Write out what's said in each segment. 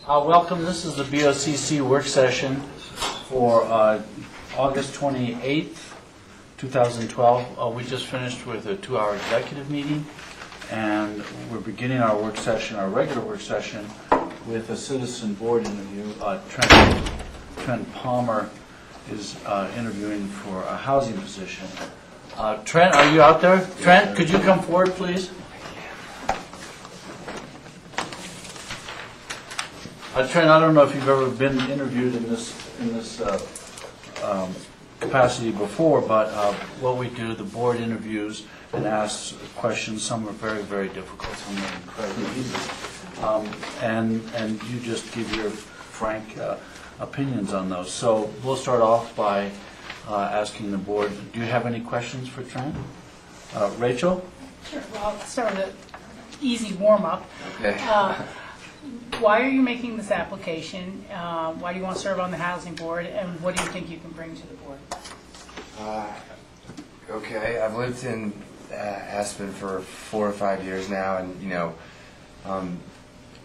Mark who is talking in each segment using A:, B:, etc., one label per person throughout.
A: Welcome. This is the BOCC work session for August 28th, 2012. We just finished with a 2-hour executive meeting, and we're beginning our work session, our regular work session, with a citizen board interview. Trent Palmer is interviewing for a housing position. Trent, are you out there? Trent, could you come forward, please? Trent, I don't know if you've ever been interviewed in this capacity before, but what we do, the board interviews and asks questions. Some are very, very difficult, some are incredibly easy, and you just give your frank opinions on those. So we'll start off by asking the board, do you have any questions for Trent? Rachel?
B: Sure. Well, I'll start with an easy warm-up.
C: Okay.
B: Why are you making this application? Why do you want to serve on the housing board? And what do you think you can bring to the board?
C: Okay, I've lived in Aspen for 4 or 5 years now, and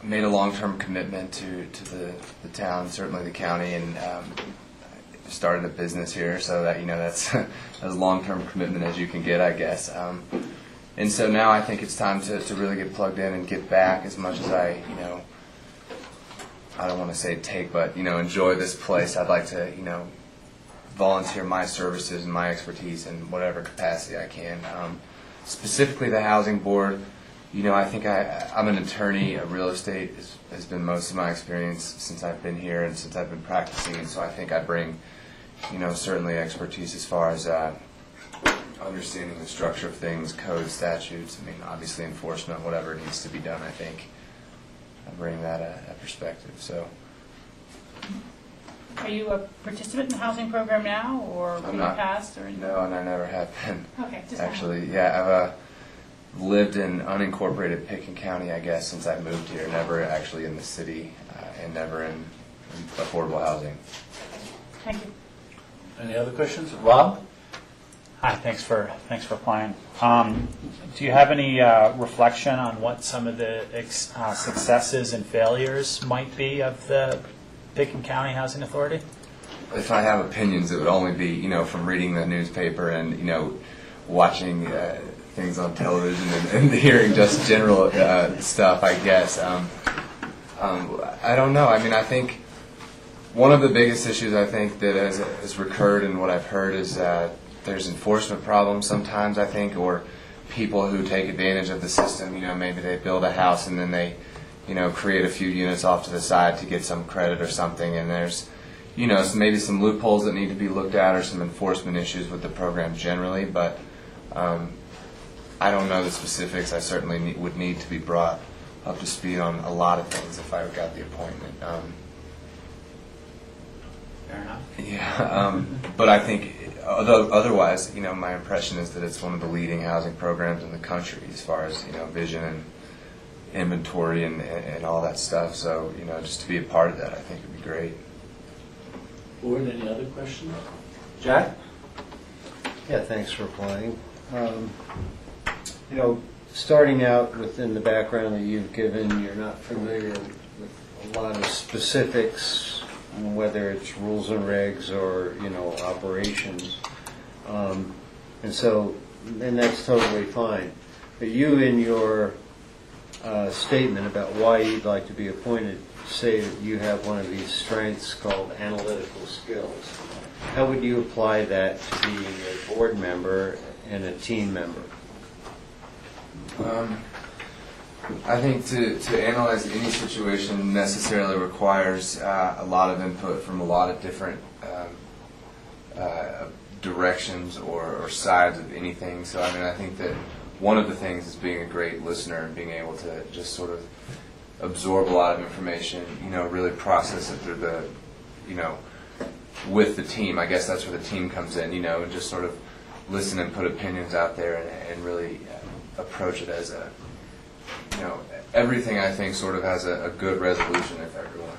C: made a long-term commitment to the town, certainly the county, and started a business here. So that that's as long-term commitment as you can get, I guess. And so now I think it's time to really get plugged in and get back as much as I don't want to say take, but enjoy this place. I'd like to volunteer my services and my expertise in whatever capacity I can. Specifically the housing board, I think I'm an attorney. Real estate has been most of my experience since I've been here and since I've been practicing, and so I think I bring certainly expertise as far as understanding the structure of things, code, statutes, obviously enforcement, whatever needs to be done. I think I bring that perspective. So,
B: are you a participant in the housing program now, or in the past? Or
C: no, and I never have been.
B: Okay, just
C: actually, yeah, I've lived in unincorporated Pitkin County, I guess, since I moved here. Never actually in the city, and never in affordable housing.
B: Thank you.
A: Any other questions? Rob?
D: Hi, thanks for applying. Do you have any reflection on what some of the successes and failures might be of the Pitkin County Housing Authority?
C: If I have opinions, it would only be from reading the newspaper and watching things on television and hearing just general stuff, I guess. I don't know. I think one of the biggest issues I think that has recurred in what I've heard is there's enforcement problems sometimes, I think, or people who take advantage of the system. Maybe they build a house and then they, create a few units off to the side to get some credit or something. And there's, maybe some loopholes that need to be looked at or some enforcement issues with the program generally. But I don't know the specifics. I certainly would need to be brought up to speed on a lot of things if I got the appointment.
D: Fair enough.
C: Yeah, but I think otherwise, my impression is that it's one of the leading housing programs in the country as far as vision and inventory and all that stuff. So just to be a part of that, I think would be great.
A: Board, any other questions? Jack?
E: Yeah, thanks for applying. Starting out within the background that you've given, you're not familiar with a lot of specifics, whether it's rules and regs or operations, and that's totally fine. But you, in your statement about why you'd like to be appointed, say that you have one of these strengths called analytical skills. How would you apply that to being a board member and a team member?
C: I think to analyze any situation necessarily requires a lot of input from a lot of different directions or sides of anything. So I think that one of the things is being a great listener and being able to just sort of absorb a lot of information, really process it through the, with the team. I guess that's where the team comes in, and just sort of listen and put opinions out there and really approach it as a, everything I think sort of has a good resolution if everyone,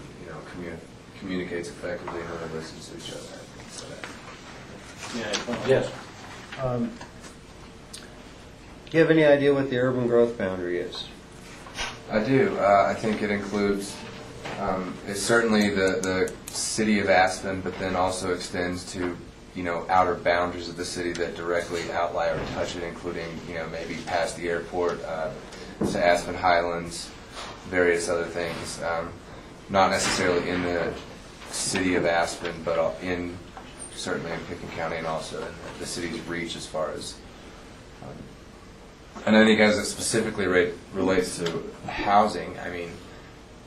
C: communicates effectively and really listens to each other. So
A: Yes.
E: Do you have any idea what the urban growth boundary is?
C: I do. I think it includes It's certainly the city of Aspen, but then also extends to, outer boundaries of the city that directly outlie or touch it, including, maybe past the airport, to Aspen Highlands, various other things. Not necessarily in the city of Aspen, but certainly in Pickens County and also in the city's reach as far as. And I think as it specifically relates to housing,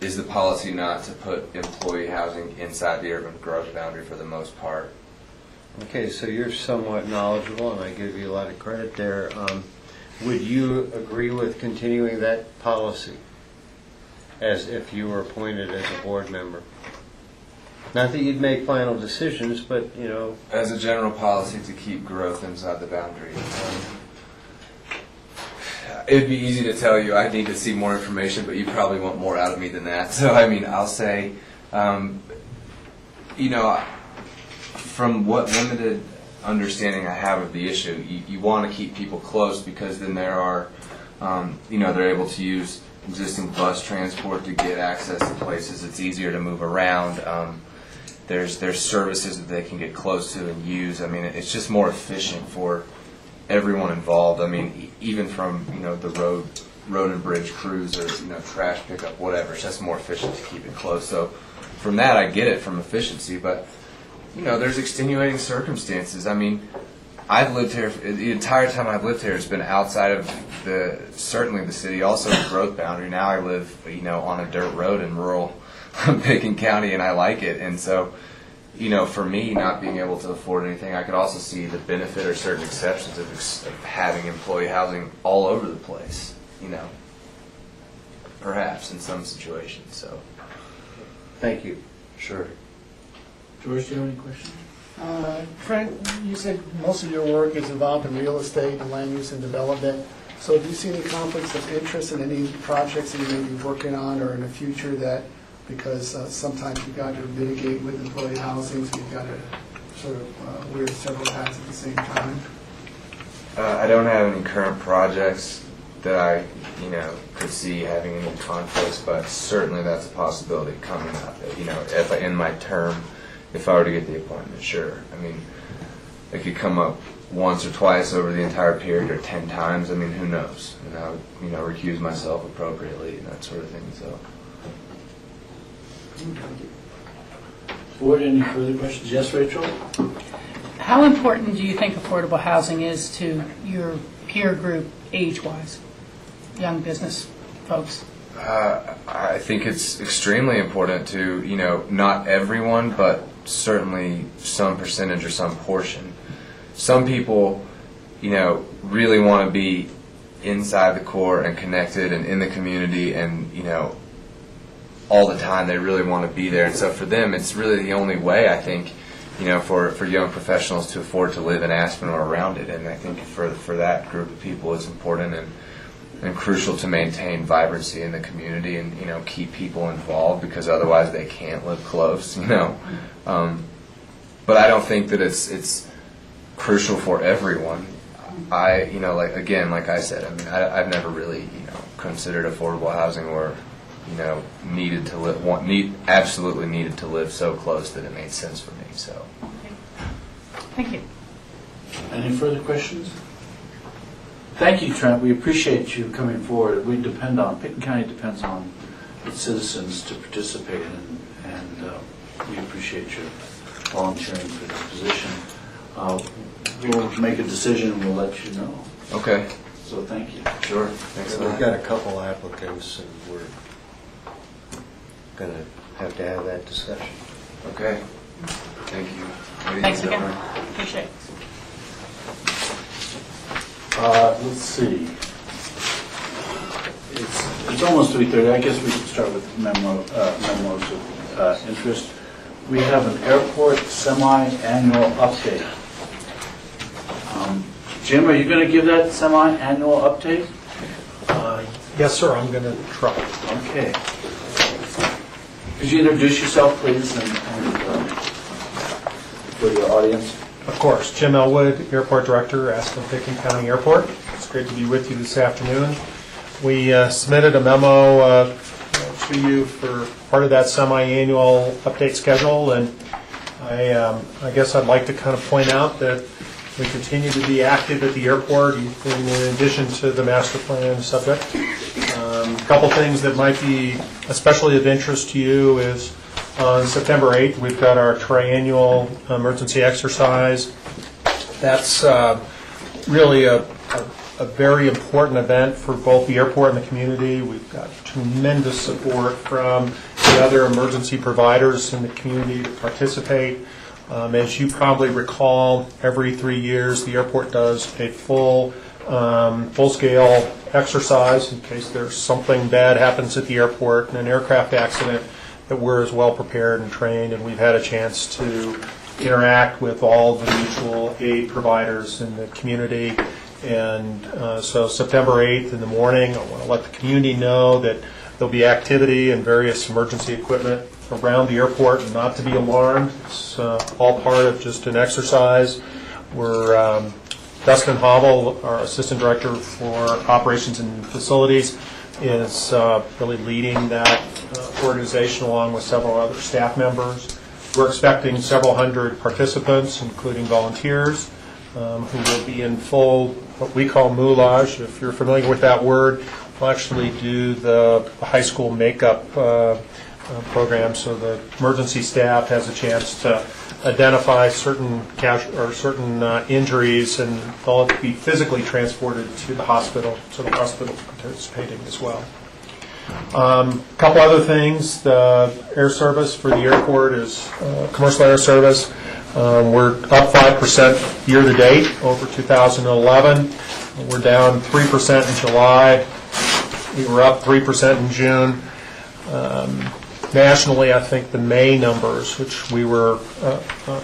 C: is the policy not to put employee housing inside the urban growth boundary for the most part?
E: Okay, so you're somewhat knowledgeable, and I give you a lot of credit there. Would you agree with continuing that policy as if you were appointed as a board member? Not that you'd make final decisions, but,
C: As a general policy to keep growth inside the boundary. It'd be easy to tell you I need to see more information, but you probably want more out of me than that. So, I'll say, from what limited understanding I have of the issue, you want to keep people close because then there are, they're able to use existing bus transport to get access to places. It's easier to move around. There's services that they can get close to and use. It's just more efficient for everyone involved. Even from the road and bridge crews or trash pickup, whatever. It's just more efficient to keep it close. So from that, I get it from efficiency, but there's extenuating circumstances. I've lived here the entire time I've lived here. It's been outside of certainly the city, also the growth boundary. Now I live on a dirt road in rural Pickens County, and I like it. And so, for me, not being able to afford anything, I could also see the benefit or certain exceptions of having employee housing all over the place, perhaps in some situations. So,
E: thank you.
C: sure.
A: George, do you have any questions?
F: Frank, you said most of your work is involved in real estate and land use and development. So do you see any conflicts of interest in any projects that you may be working on or in the future that, because sometimes you've got to mitigate with employee housing, so you've got to sort of wear several hats at the same time?
C: I don't have any current projects that I, could see having any conflicts, but certainly that's a possibility coming up. If in my term, if I were to get the appointment, sure. It could come up once or twice over the entire period, or 10 times. Who knows? And I would, recuse myself appropriately and that sort of thing. So.
A: Board, any further questions? Yes, Rachel?
B: How important do you think affordable housing is to your peer group age-wise, young business folks?
C: I think it's extremely important to, not everyone, but certainly some percentage or some portion. Some people, really want to be inside the core and connected and in the community and, all the time. They really want to be there. And so for them, it's really the only way, I think, for young professionals to afford to live in Aspen or around it. And I think for that group of people, it's important and crucial to maintain vibrancy in the community and, keep people involved, because otherwise they can't live close, But I don't think that it's crucial for everyone. Like I said, I've never really, considered affordable housing or, needed to live, absolutely needed to live so close that it made sense for me. So,
B: Thank you.
A: Any further questions? Thank you, Trent. We appreciate you coming forward. Pickens County depends on its citizens to participate in, and we appreciate you volunteering for this position. We'll make a decision and we'll let you know.
C: okay,
A: So thank you.
C: sure. Thanks a
E: We've
C: lot.
E: got a couple applicants, and we're going to have that discussion.
C: Okay, thank you. Ladies
B: Thanks
C: and
B: again.
C: gentlemen.
B: Appreciate it.
A: Let's see. It's almost 3:30. I guess we should start with memos of interest. We have an airport semi-annual update. Jim, are you going to give that semi-annual update?
G: Yes, sir, I'm going to try.
A: Okay. Could you introduce yourself, please, and for the audience?
G: Of course, Jim Elwood, Airport Director, Aspen-Pickens County Airport. It's great to be with you this afternoon. We submitted a memo to you for part of that semi-annual update schedule, and I guess I'd like to kind of point out that we continue to be active at the airport in addition to the master plan subject. A couple things that might be especially of interest to you is on September 8th, we've got our triennial emergency exercise. That's really a very important event for both the airport and the community. We've got tremendous support from the other emergency providers in the community to participate. As you probably recall, every 3 years the airport does a full-scale exercise in case there's something bad happens at the airport in an aircraft accident, that we're as well prepared and trained, and we've had a chance to interact with all the mutual aid providers in the community. And so September 8th in the morning, I want to let the community know that there'll be activity and various emergency equipment around the airport, and not to be alarmed. It's all part of just an exercise. We're Dustin Hobble, our Assistant Director for Operations and Facilities, is really leading that organization along with several other staff members. We're expecting several hundred participants, including volunteers, who will be in full, what we call moulage. If you're familiar with that word, we'll actually do the high school makeup program, so the emergency staff has a chance to identify certain injuries, and they'll be physically transported to the hospital, so the hospital's participating as well. A couple other things. The air service for the airport is commercial air service. We're up 5% year to date over 2011. We're down 3% in July. We were up 3% in June. Nationally, I think the May numbers, which we were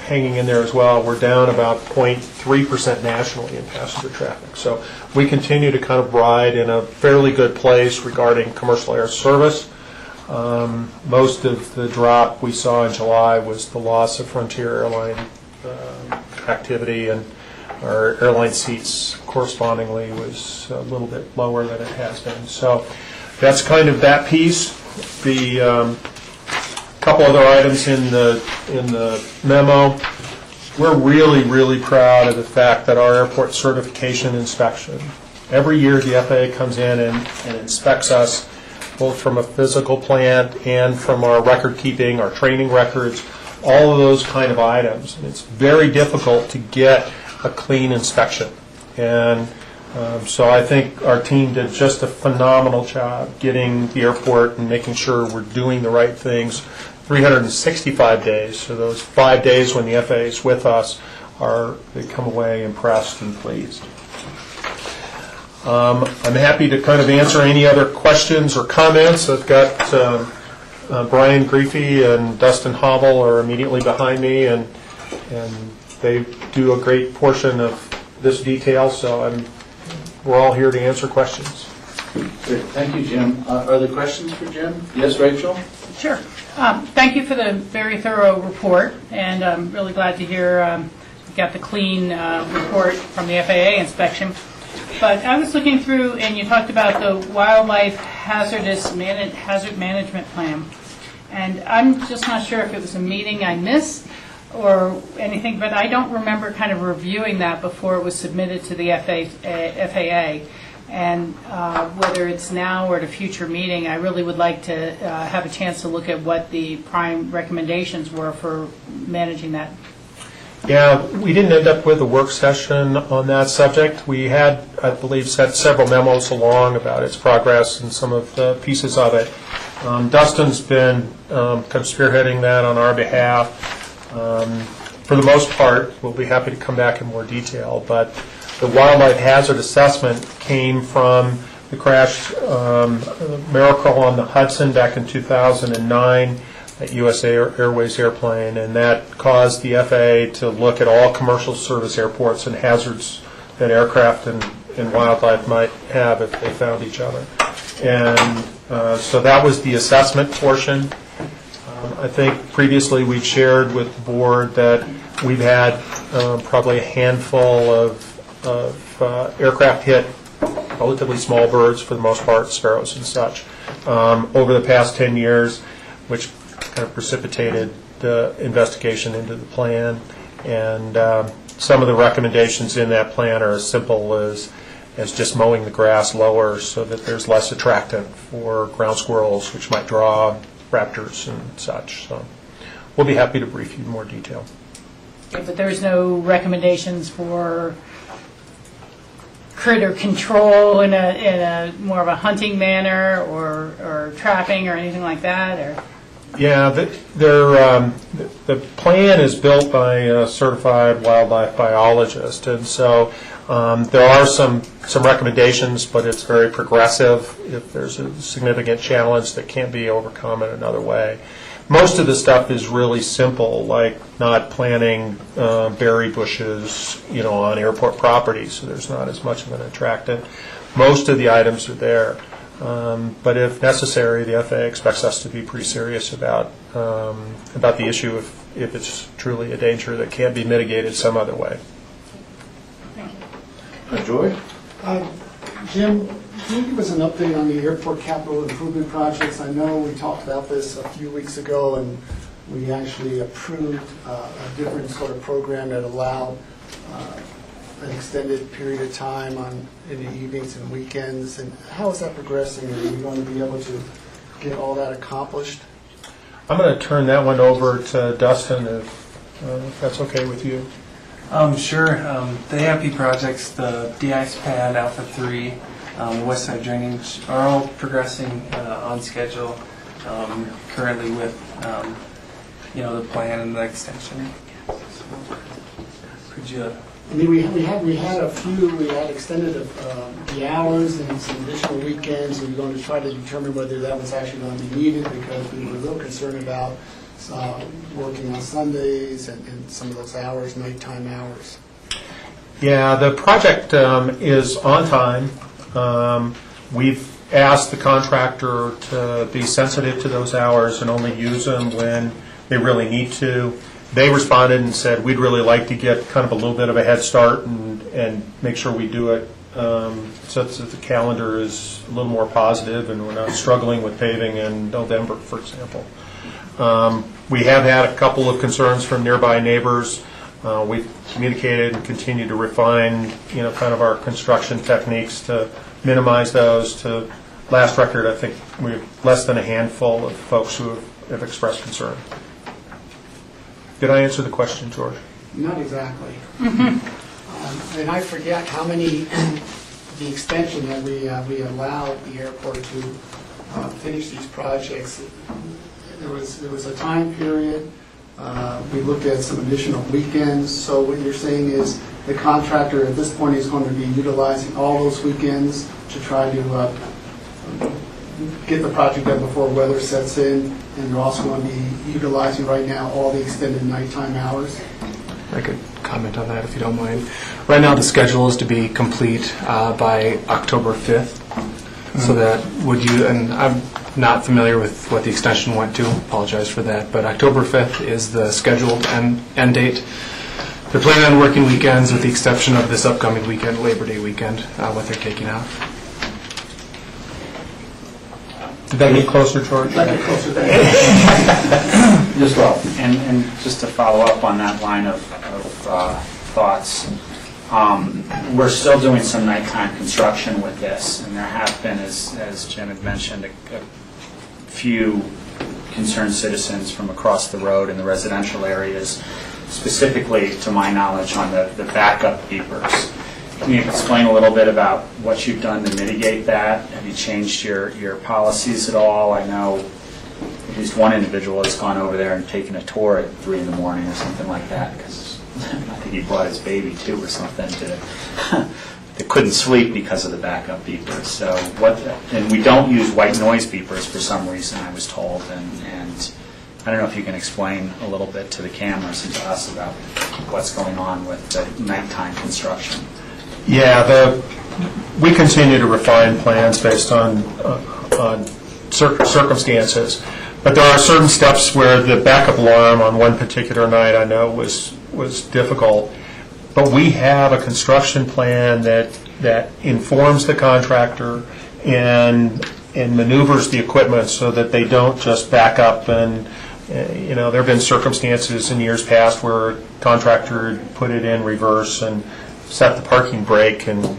G: hanging in there as well, we're down about 0.3% nationally in passenger traffic. So we continue to kind of ride in a fairly good place regarding commercial air service. Most of the drop we saw in July was the loss of Frontier Airline activity, and our airline seats correspondingly was a little bit lower than it has been. So that's kind of that piece. The couple other items in the memo. We're really proud of the fact that our airport certification inspection, every year the FAA comes in and inspects us, both from a physical plant and from our record keeping, our training records, all of those kind of items. And it's very difficult to get a clean inspection. And so I think our team did just a phenomenal job getting the airport and making sure we're doing the right things 365 days. So those 5 days when the FAA is with us, they come away impressed and pleased. I'm happy to kind of answer any other questions or comments. I've got Brian Griefey and Dustin Hobble are immediately behind me, and they do a great portion of this detail, so we're all here to answer questions.
A: Great. Thank you, Jim. Are there questions for Jim? Yes, Rachel?
B: Sure. Thank you for the very thorough report, and I'm really glad to hear you got the clean report from the FAA inspection. But I was looking through, and you talked about the wildlife hazard management plan, and I'm just not sure if it was a meeting I missed or anything, but I don't remember kind of reviewing that before it was submitted to the FAA. And whether it's now or at a future meeting, I really would like to have a chance to look at what the prime recommendations were for managing that.
G: Yeah, we didn't end up with a work session on that subject. We had, I believe, sent several memos along about its progress and some of the pieces of it. Dustin's been kind of spearheading that on our behalf. For the most part, we'll be happy to come back in more detail, but the wildlife hazard assessment came from the crash miracle on the Hudson back in 2009 at USA Airways airplane, and that caused the FAA to look at all commercial service airports and hazards that aircraft and wildlife might have if they found each other. And so that was the assessment portion. I think previously we've shared with the board that we've had probably a handful of aircraft hit relatively small birds for the most part, sparrows and such. Over the past 10 years, which kind of precipitated the investigation into the plan, and some of the recommendations in that plan are as simple as just mowing the grass lower so that there's less attractant for ground squirrels, which might draw raptors and such. So we'll be happy to brief you in more detail.
B: Yeah, but there's no recommendations for critter control in a more of a hunting manner or trapping or anything like that, or?
G: Yeah, the plan is built by a certified wildlife biologist, and so there are some recommendations, but it's very progressive if there's a significant challenge that can't be overcome in another way. Most of the stuff is really simple, like not planting berry bushes, on airport property, so there's not as much of an attractant. Most of the items are there. But if necessary, the FAA expects us to be pretty serious about the issue if it's truly a danger that can't be mitigated some other way.
E: George?
F: Jim, can you give us an update on the airport capital improvement projects? I know we talked about this a few weeks ago, and we actually approved a different sort of program that allowed an extended period of time in the evenings and weekends. And how is that progressing? Are you going to be able to get all that accomplished?
G: I'm going to turn that one over to Dustin, if that's okay with you.
H: Sure. The AIP projects, the de-ice pad, Alpha 3, West Side Drainage are all progressing on schedule. Currently with the plan and the extension. So, could you?
F: I mean, we had a few. We had extended the hours and some additional weekends. We were going to try to determine whether that was actually going to be needed because we were a little concerned about working on Sundays and some of those hours, nighttime hours.
G: Yeah, the project is on time. We've asked the contractor to be sensitive to those hours and only use them when they really need to. They responded and said, we'd really like to get kind of a little bit of a head start and make sure we do it so that the calendar is a little more positive and we're not struggling with paving in November, for example. We have had a couple of concerns from nearby neighbors. We've communicated and continue to refine, kind of our construction techniques to minimize those. To last record, I think we have less than a handful of folks who have expressed concern. Did I answer the question, George?
F: Not exactly. And I forget how many, the extension that we allowed the airport to finish these projects. There was a time period. We looked at some additional weekends. So what you're saying is the contractor at this point is going to be utilizing all those weekends to try to get the project done before weather sets in, and they're also going to be utilizing right now all the extended nighttime hours.
I: I could comment on that if you don't mind. Right now the schedule is to be complete by October 5th. So that and I'm not familiar with what the extension went to, apologize for that, but October 5th is the scheduled end date. They're planning on working weekends with the exception of this upcoming weekend, Labor Day weekend, what they're taking out.
G: Did that get closer, George?
D: Just well. And just to follow up on that line of thoughts, we're still doing some nighttime construction with this, and there have been, as Jim had mentioned, a few concerned citizens from across the road in the residential areas, specifically, to my knowledge, on the backup beepers. Can you explain a little bit about what you've done to mitigate that? Have you changed your policies at all? I know at least one individual has gone over there and taken a tour at 3 in the morning or something like that, because I think he brought his baby too or something they couldn't sleep because of the backup beepers. So and we don't use white noise beepers for some reason, I was told, and I don't know if you can explain a little bit to the cameras and to us about what's going on with the nighttime construction.
G: Yeah, we continue to refine plans based on circumstances, but there are certain steps where the backup alarm on one particular night I know was difficult. But we have a construction plan that that informs the contractor and maneuvers the equipment so that they don't just back up and, there have been circumstances in years past where a contractor had put it in reverse and set the parking brake and,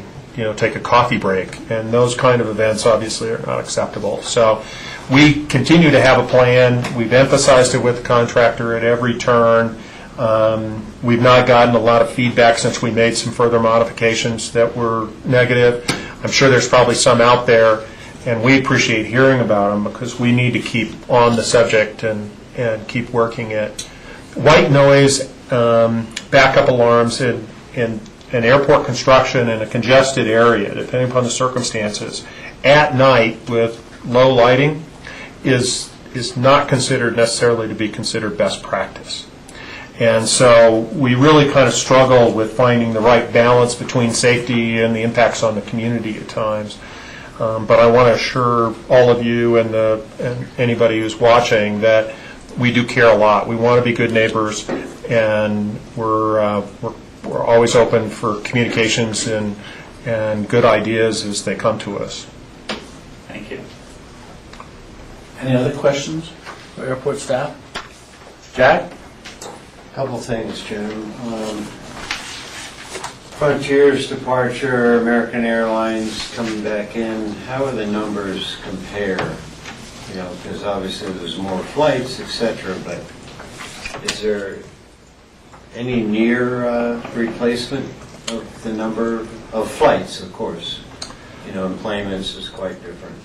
G: take a coffee break. And those kind of events obviously are not acceptable. So we continue to have a plan. We've emphasized it with the contractor at every turn. We've not gotten a lot of feedback since we made some further modifications that were negative. I'm sure there's probably some out there, and we appreciate hearing about them because we need to keep on the subject and keep working it. White noise, backup alarms in an airport construction in a congested area, depending upon the circumstances, at night with low lighting is not considered necessarily to be considered best practice. And so we really kind of struggle with finding the right balance between safety and the impacts on the community at times. But I want to assure all of you and anybody who's watching that we do care a lot. We want to be good neighbors, and we're always open for communications and good ideas as they come to us.
A: Thank you. Any other questions for airport staff? Jack?
E: Couple things, Jim. Frontier's departure, American Airlines coming back in, how do the numbers compare? Because obviously there's more flights, etc., but is there any near replacement of the number of flights, of course? Employments is quite different.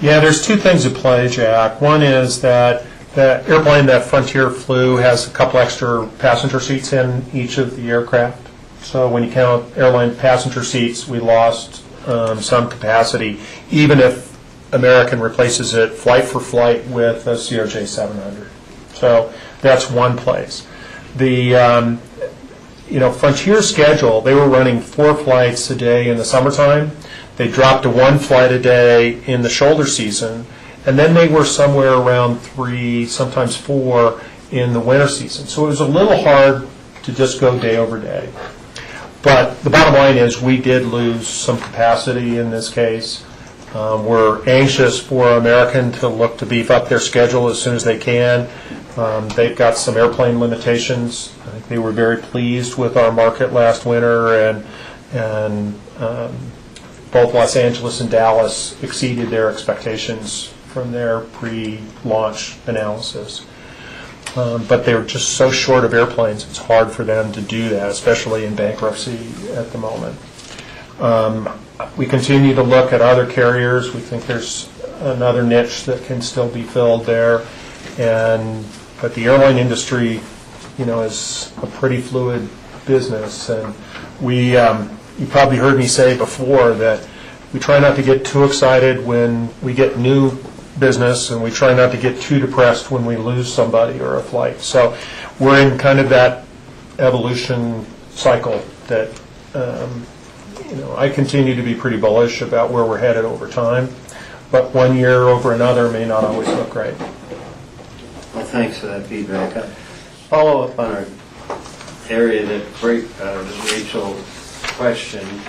G: Yeah, there's two things at play, Jack. One is that the airplane that Frontier flew has a couple extra passenger seats in each of the aircraft. So when you count airline passenger seats, we lost some capacity, even if American replaces it flight for flight with a CRJ 700. So that's one place. The Frontier's schedule, they were running 4 flights a day in the summertime. They dropped to 1 flight a day in the shoulder season, and then they were somewhere around 3, sometimes 4 in the winter season. So it was a little hard to just go day over day. But the bottom line is we did lose some capacity in this case. We're anxious for American to look to beef up their schedule as soon as they can. They've got some airplane limitations. I think they were very pleased with our market last winter, and both Los Angeles and Dallas exceeded their expectations from their pre-launch analysis. But they were just so short of airplanes, it's hard for them to do that, especially in bankruptcy at the moment. We continue to look at other carriers. We think there's another niche that can still be filled there. But the airline industry, is a pretty fluid business. And you probably heard me say before that we try not to get too excited when we get new business, and we try not to get too depressed when we lose somebody or a flight. So we're in kind of that evolution cycle that I continue to be pretty bullish about where we're headed over time, but one year over another may not always look great.
E: Well, thanks for that feedback. Follow up on our area that Rachel questioned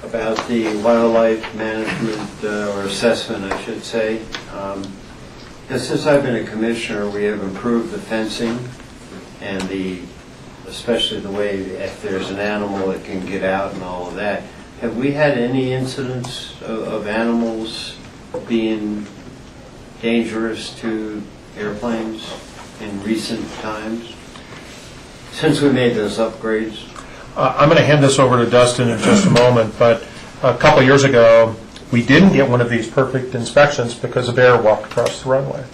E: about the wildlife management or assessment, I should say. Because since I've been a commissioner, we have improved the fencing and especially the way if there's an animal that can get out and all of that. Have we had any incidents of animals being dangerous to airplanes in recent times since we made those upgrades?
G: I'm going to hand this over to Dustin in just a moment, but a couple years ago, we didn't get one of these perfect inspections because a bear walked across the runway.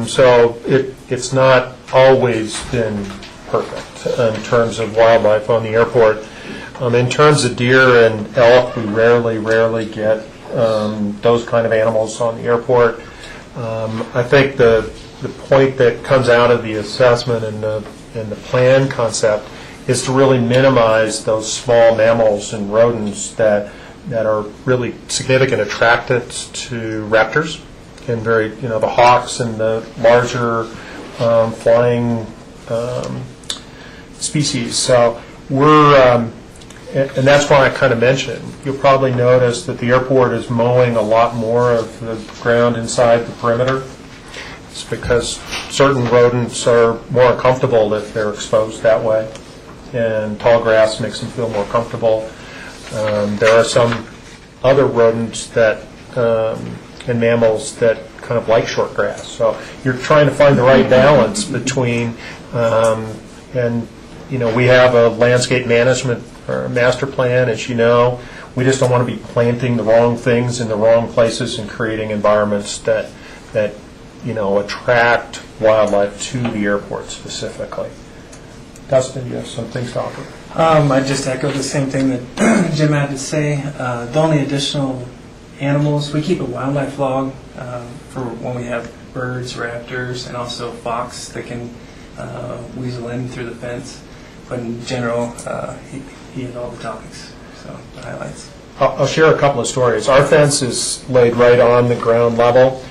G: So it's not always been perfect in terms of wildlife on the airport. In terms of deer and elk, we rarely get those kind of animals on the airport. I think the point that comes out of the assessment and the plan concept is to really minimize those small mammals and rodents that are really significant attractants to raptors and the hawks and the larger flying species. So we're and that's why I kind of mentioned, you'll probably notice that the airport is mowing a lot more of the ground inside the perimeter. It's because certain rodents are more comfortable if they're exposed that way, and tall grass makes them feel more comfortable. There are some other rodents that and mammals that kind of like short grass. So you're trying to find the right balance between, and we have a landscape management or master plan, as you know. We just don't want to be planting the wrong things in the wrong places and creating environments that attract wildlife to the airport specifically. Dustin, you have some things to offer?
H: I just echo the same thing that Jim had to say. The only additional animals, we keep a wildlife log for when we have birds, raptors, and also fox that can weasel in through the fence. But in general, he had all the topics, so the highlights.
G: I'll share a couple of stories. Our fence is laid right on the ground level.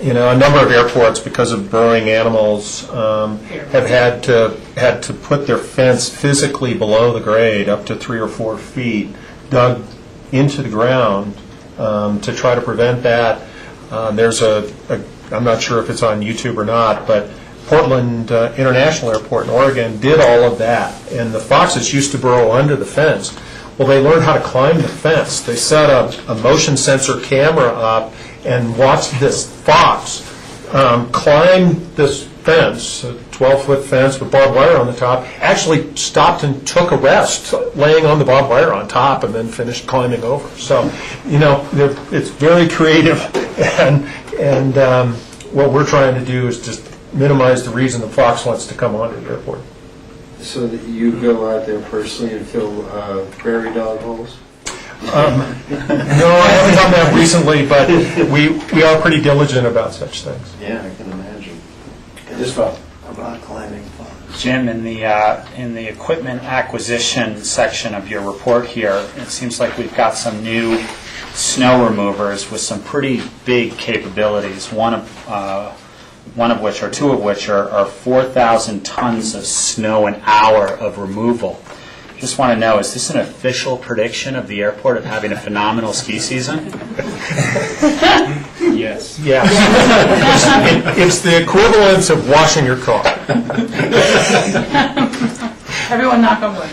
G: A number of airports, because of burrowing animals, have had to put their fence physically below the grade, up to 3 or 4 feet, dug into the ground to try to prevent that. There's I'm not sure if it's on YouTube or not, but Portland International Airport in Oregon did all of that, and the foxes used to burrow under the fence. Well, they learned how to climb the fence. They set a motion sensor camera up and watched this fox climb this fence, a 12-foot fence with barbed wire on the top, actually stopped and took a rest laying on the barbed wire on top and then finished climbing over. So, it's very creative, and what we're trying to do is just minimize the reason the fox wants to come onto the airport.
E: So that you go out there personally and fill prairie dog holes?
G: No, I haven't done that recently, but we are pretty diligent about such things.
E: Yeah, I can imagine. Just about climbing.
D: Jim, in the equipment acquisition section of your report here, it seems like we've got some new snow removers with some pretty big capabilities. One of which, or two of which, are 4,000 tons of snow an hour of removal. Just want to know, is this an official prediction of the airport of having a phenomenal ski season?
G: Yes. Yes. It's the equivalence of washing your car.
B: Everyone knock on wood.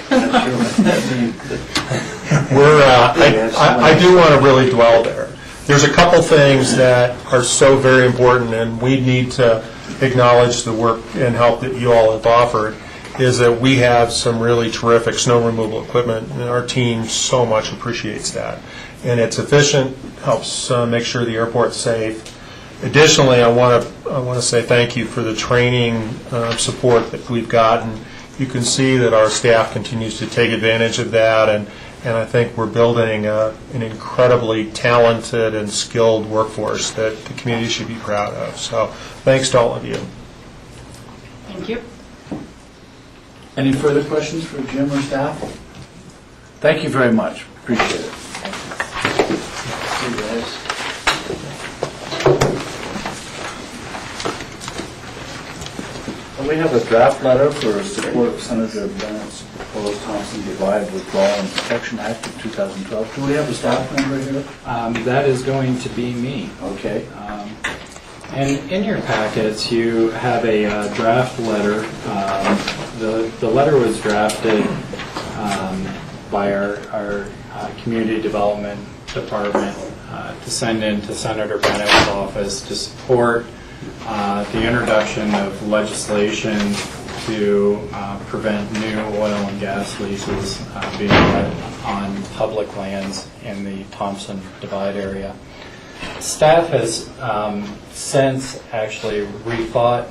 G: I do want to really dwell there. There's a couple things that are so very important, and we need to acknowledge the work and help that you all have offered, is that we have some really terrific snow removal equipment, and our team so much appreciates that. And it's efficient, helps make sure the airport's safe. Additionally, I want to say thank you for the training support that we've gotten. You can see that our staff continues to take advantage of that, and I think we're building an incredibly talented and skilled workforce that the community should be proud of. So thanks to all of you.
B: Thank you.
A: Any further questions for Jim or staff? Thank you very much. Appreciate it.
E: See you guys.
A: We have a draft letter for support of Senator Bennett's proposed Thompson Divide Withdrawal and Protection Act of 2012. Do we have a staff member here?
J: That is going to be me.
A: Okay.
J: And in your packets, you have a draft letter. The letter was drafted by our Community Development Department to send in to Senator Bennett's office to support the introduction of legislation to prevent new oil and gas leases being let on public lands in the Thompson Divide area. Staff has since actually rethought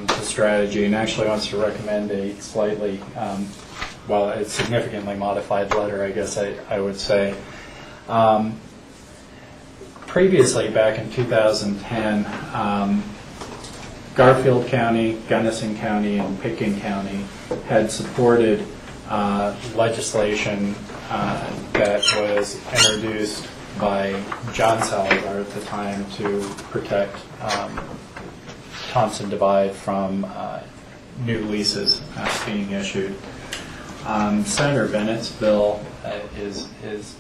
J: the strategy and actually wants to recommend a slightly, a significantly modified letter, I guess I would say. Previously, back in 2010, Garfield County, Gunnison County, and Pitkin County had supported legislation that was introduced by John Salazar at the time to protect Thompson Divide from new leases being issued. Senator Bennett's bill is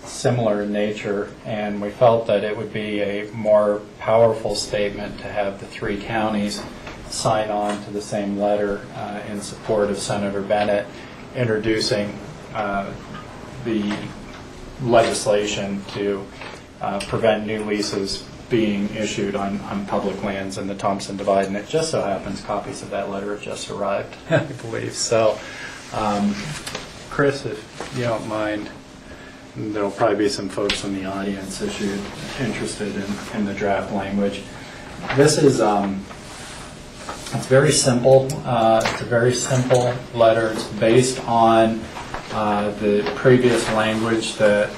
J: similar in nature, and we felt that it would be a more powerful statement to have the three counties sign on to the same letter in support of Senator Bennett introducing the legislation to prevent new leases being issued on public lands in the Thompson Divide. And it just so happens copies of that letter have just arrived, I believe. So, Chris, if you don't mind, there'll probably be some folks in the audience if you're interested in the draft language. This is it's very simple. It's a very simple letter. It's based on the previous language that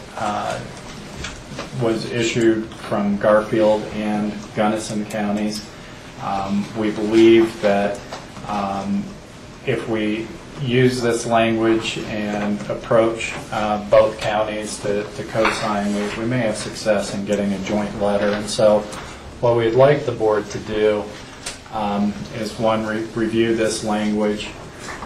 J: was issued from Garfield and Gunnison counties. We believe that if we use this language and approach both counties to co-sign, we may have success in getting a joint letter. And so what we'd like the board to do is, one, review this language,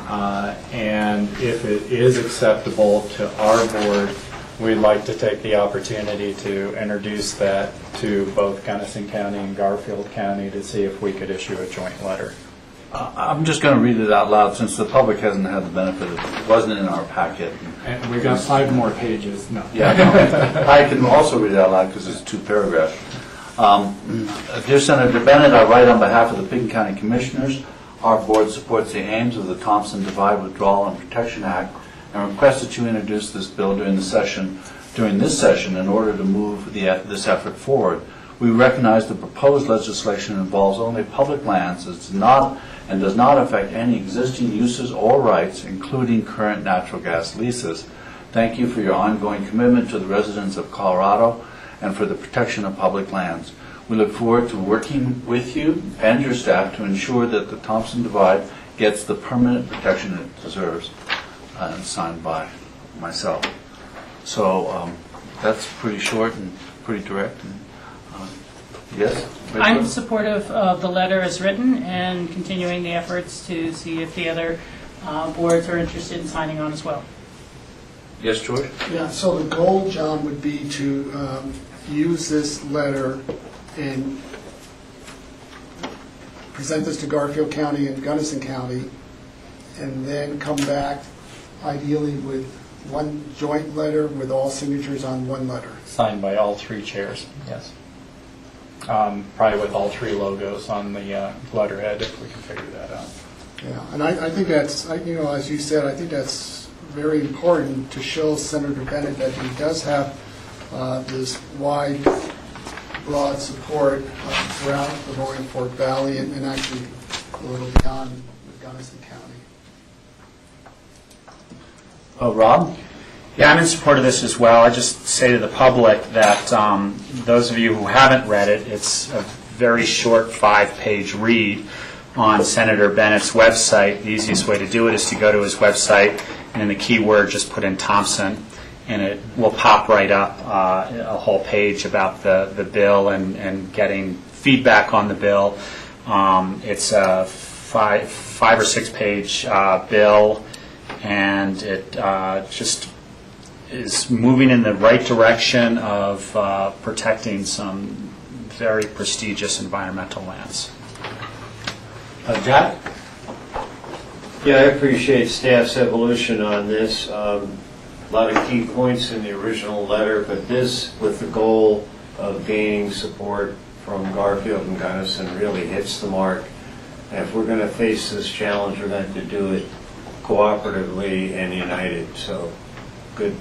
J: and if it is acceptable to our board, we'd like to take the opportunity to introduce that to both Gunnison County and Garfield County to see if we could issue a joint letter.
A: I'm just going to read it out loud since the public hasn't had the benefit of it. It wasn't in our packet.
J: And we've got 5 more pages. No.
A: Yeah, no. I can also read it out loud because it's 2 paragraphs. Dear Senator Bennett, I write on behalf of the Pickens County Commissioners. Our board supports the aims of the Thompson Divide Withdrawal and Protection Act and request that you introduce this bill during this session in order to move this effort forward. We recognize the proposed legislation involves only public lands. It's not and does not affect any existing uses or rights, including current natural gas leases. Thank you for your ongoing commitment to the residents of Colorado and for the protection of public lands. We look forward to working with you and your staff to ensure that the Thompson Divide gets the permanent protection it deserves. And signed by myself. So that's pretty short and pretty direct. And, yes?
B: I'm supportive of the letter as written and continuing the efforts to see if the other boards are interested in signing on as well.
A: Yes, George?
F: Yeah, so the goal, John, would be to use this letter and present this to Garfield County and Gunnison County, and then come back ideally with one joint letter with all signatures on one letter.
J: Signed by all 3 chairs, yes. Probably with all 3 logos on the letterhead, if we can figure that out.
F: Yeah, and I think that's, as you said, I think that's very important to show Senator Bennett that he does have this wide, broad support throughout the Roaring Fork Valley and actually a little beyond with Gunnison County.
A: Oh, Rob?
D: Yeah, I'm in support of this as well. I just say to the public that those of you who haven't read it, it's a very short 5-page read on Senator Bennett's website. The easiest way to do it is to go to his website and in the keyword just put in Thompson, and it will pop right up a whole page about the bill and getting feedback on the bill. It's a 5 or 6 page bill, and it just is moving in the right direction of protecting some very prestigious environmental lands.
A: Jack?
E: Yeah, I appreciate staff's evolution on this. A lot of key points in the original letter, but this, with the goal of gaining support from Garfield and Gunnison, really hits the mark. And if we're going to face this challenge, we're going to do it cooperatively and united. So, good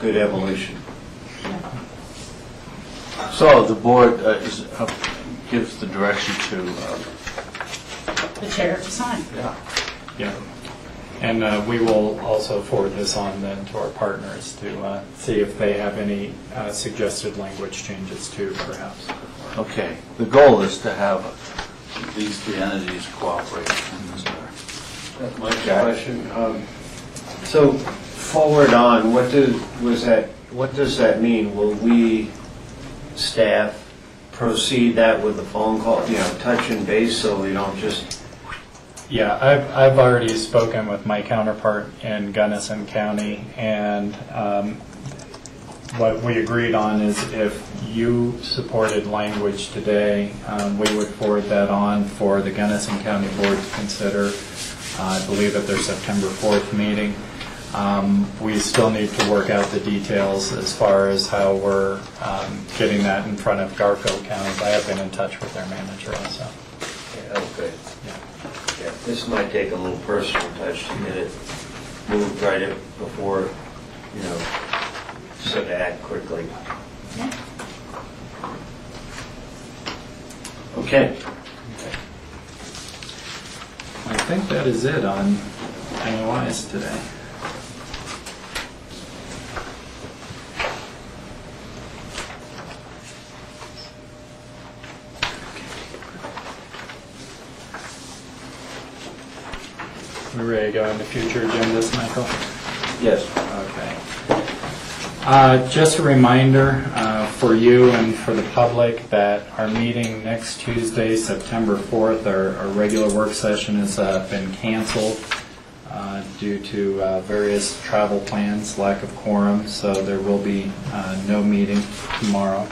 E: evolution.
A: So the board gives the direction to...
B: The chair to sign.
J: Yeah. And we will also forward this on then to our partners to see if they have any suggested language changes too, perhaps.
A: Okay. The goal is to have these 3 entities cooperate in this matter.
E: That's my question. So forward on, what does that mean? Will we, staff, proceed that with a phone call, touch and base, so we don't just
J: Yeah, I've already spoken with my counterpart in Gunnison County, and what we agreed on is if you supported language today, we would forward that on for the Gunnison County Board to consider, I believe at their September 4th meeting. We still need to work out the details as far as how we're getting that in front of Garfield County. I have been in touch with their manager also.
E: Oh, good.
J: Yeah.
E: Yeah, this might take a little personal touch to get it moved right up before, so to act quickly. Okay.
J: I think that is it on NOIs today. We ready to go into future agendas, Michael?
E: Yes.
J: Okay. Just a reminder for you and for the public that our meeting next Tuesday, September 4th, our regular work session has been canceled due to various travel plans, lack of quorum, so there will be no meeting tomorrow.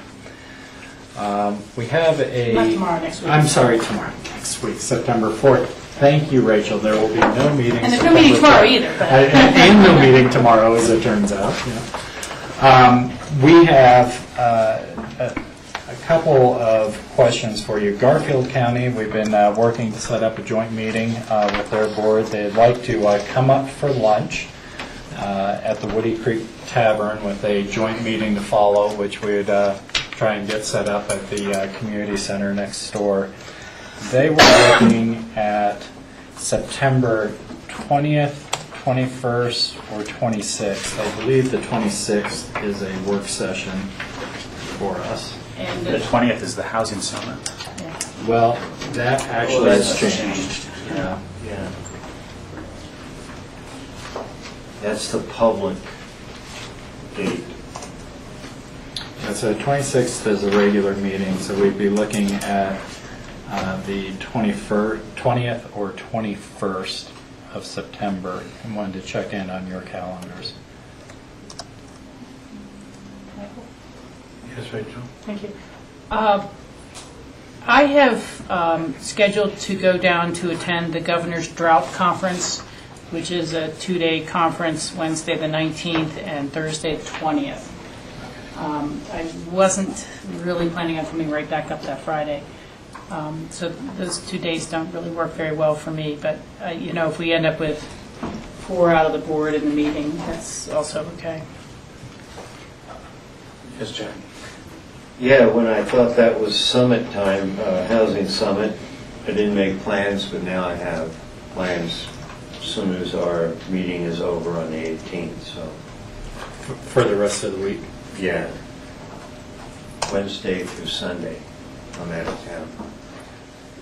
J: We have a...
B: Not tomorrow, next week.
J: I'm sorry, tomorrow, next week, September 4th. Thank you, Rachel. There will be no meeting.
B: And there's no meeting tomorrow either. But
J: and no meeting tomorrow, as it turns out. Yeah. We have a couple of questions for you. Garfield County, we've been working to set up a joint meeting with their board. They'd like to come up for lunch at the Woody Creek Tavern with a joint meeting to follow, which we would try and get set up at the community center next door. They were looking at September 20th, 21st, or 26th. I believe the 26th is a work session for us.
B: and
D: The 20th is the housing summit.
B: yeah.
J: Well, that actually has
E: that's
J: changed. Yeah.
E: Yeah. That's the public date.
J: And so 26th is a regular meeting, so we'd be looking at the 20th or 21st of September. I wanted to check in on your calendars.
A: Yes, Rachel?
B: Thank you. I have scheduled to go down to attend the Governor's Drought Conference, which is a 2-day conference, Wednesday the 19th and Thursday the 20th. I wasn't really planning on coming right back up that Friday. So those 2 days don't really work very well for me, but, if we end up with 4 out of the board in the meeting, that's also okay.
A: Yes, Jack?
E: Yeah, when I thought that was summit time, housing summit, I didn't make plans, but now I have plans as soon as our meeting is over on the 18th, so.
J: For the rest of the week?
E: Yeah. Wednesday through Sunday, I'm out of town.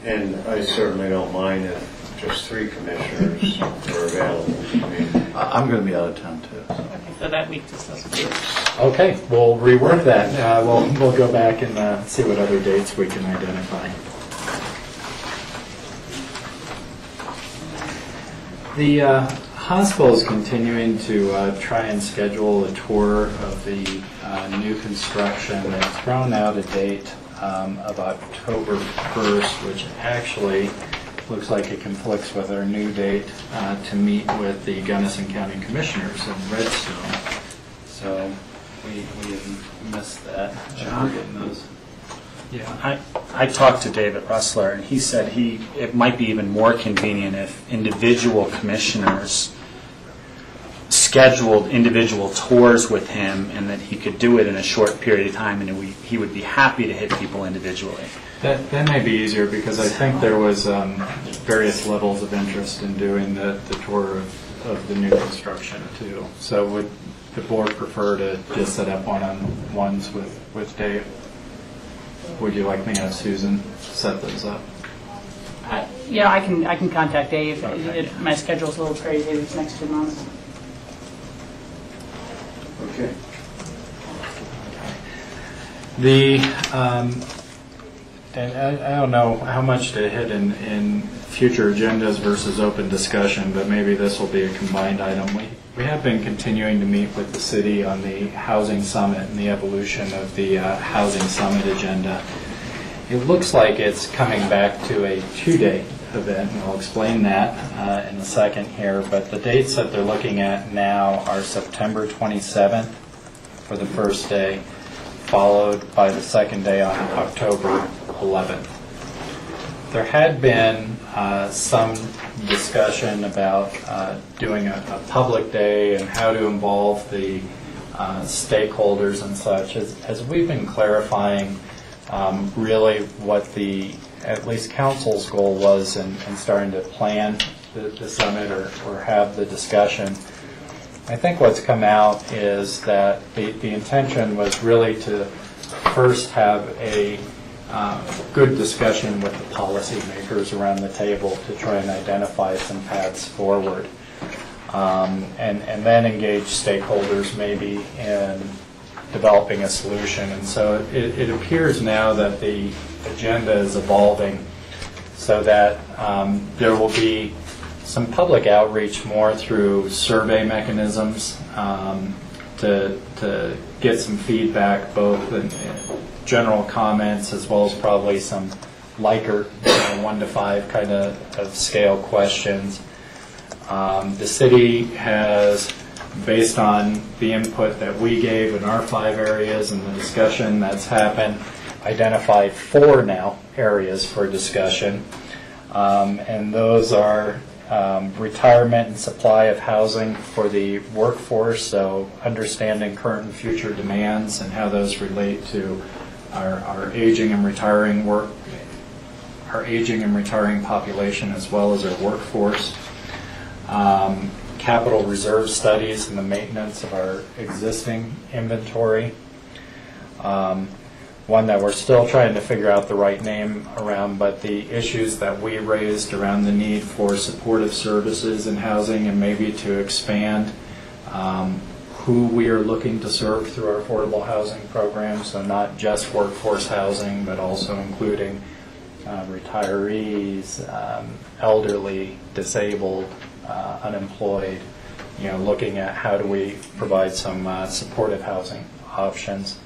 E: And I certainly don't mind if just 3 commissioners are available. I mean,
A: I'm going to be out of town, too.
B: Okay, so that week just doesn't do it.
J: Okay, we'll rework that. We'll go back and see what other dates we can identify. The hospital is continuing to try and schedule a tour of the new construction. They've thrown out a date of October 1st, which actually looks like it conflicts with our new date to meet with the Gunnison County Commissioners in Redstone. So we missed that.
A: John?
J: We're getting those.
D: Yeah, I talked to David Russler, and he said it might be even more convenient if individual commissioners scheduled individual tours with him, and that he could do it in a short period of time, and he would be happy to hit people individually.
J: That may be easier because I think there was various levels of interest in doing the tour of the new construction too. So would the board prefer to just set up one-on-ones with Dave? Would you like me to have Susan set those up?
B: Yeah, I can contact Dave.
J: Okay.
B: My schedule's a little crazy these next 2 months.
E: okay.
J: The And I don't know how much to hit in future agendas versus open discussion, but maybe this will be a combined item. We have been continuing to meet with the city on the Housing Summit and the evolution of the Housing Summit agenda. It looks like it's coming back to a 2-day event, and I'll explain that in a second here, but the dates that they're looking at now are September 27th for the first day, followed by the second day on October 11th. There had been some discussion about doing a public day and how to involve the stakeholders and such. As we've been clarifying really what the, at least council's goal was in starting to plan the summit or have the discussion, I think what's come out is that the intention was really to first have a good discussion with the policymakers around the table to try and identify some paths forward, and then engage stakeholders maybe in developing a solution. And so it appears now that the agenda is evolving so that there will be some public outreach more through survey mechanisms to get some feedback, both in general comments as well as probably some liker 1 to 5 kind of scale questions. The city has, based on the input that we gave in our 5 areas and the discussion that's happened, identified 4 now areas for discussion, and those are retirement and supply of housing for the workforce, so understanding current and future demands and how those relate to our aging and retiring population as well as our workforce. Capital reserve studies and the maintenance of our existing inventory. One that we're still trying to figure out the right name around, but the issues that we raised around the need for supportive services in housing and maybe to expand who we are looking to serve through our affordable housing program, so not just workforce housing, but also including retirees, elderly, disabled, unemployed, looking at how do we provide some supportive housing options.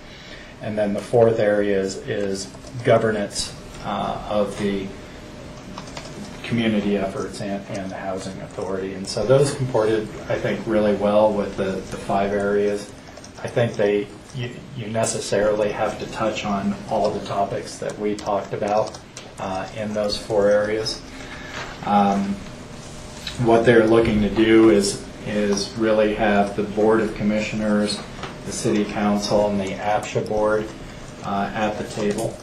J: And then the 4th area is governance of the community efforts and the housing authority. And so those comported, I think, really well with the 5 areas. I think you necessarily have to touch on all the topics that we talked about in those 4 areas. What they're looking to do is really have the Board of Commissioners, the City Council, and the APSHA Board at the table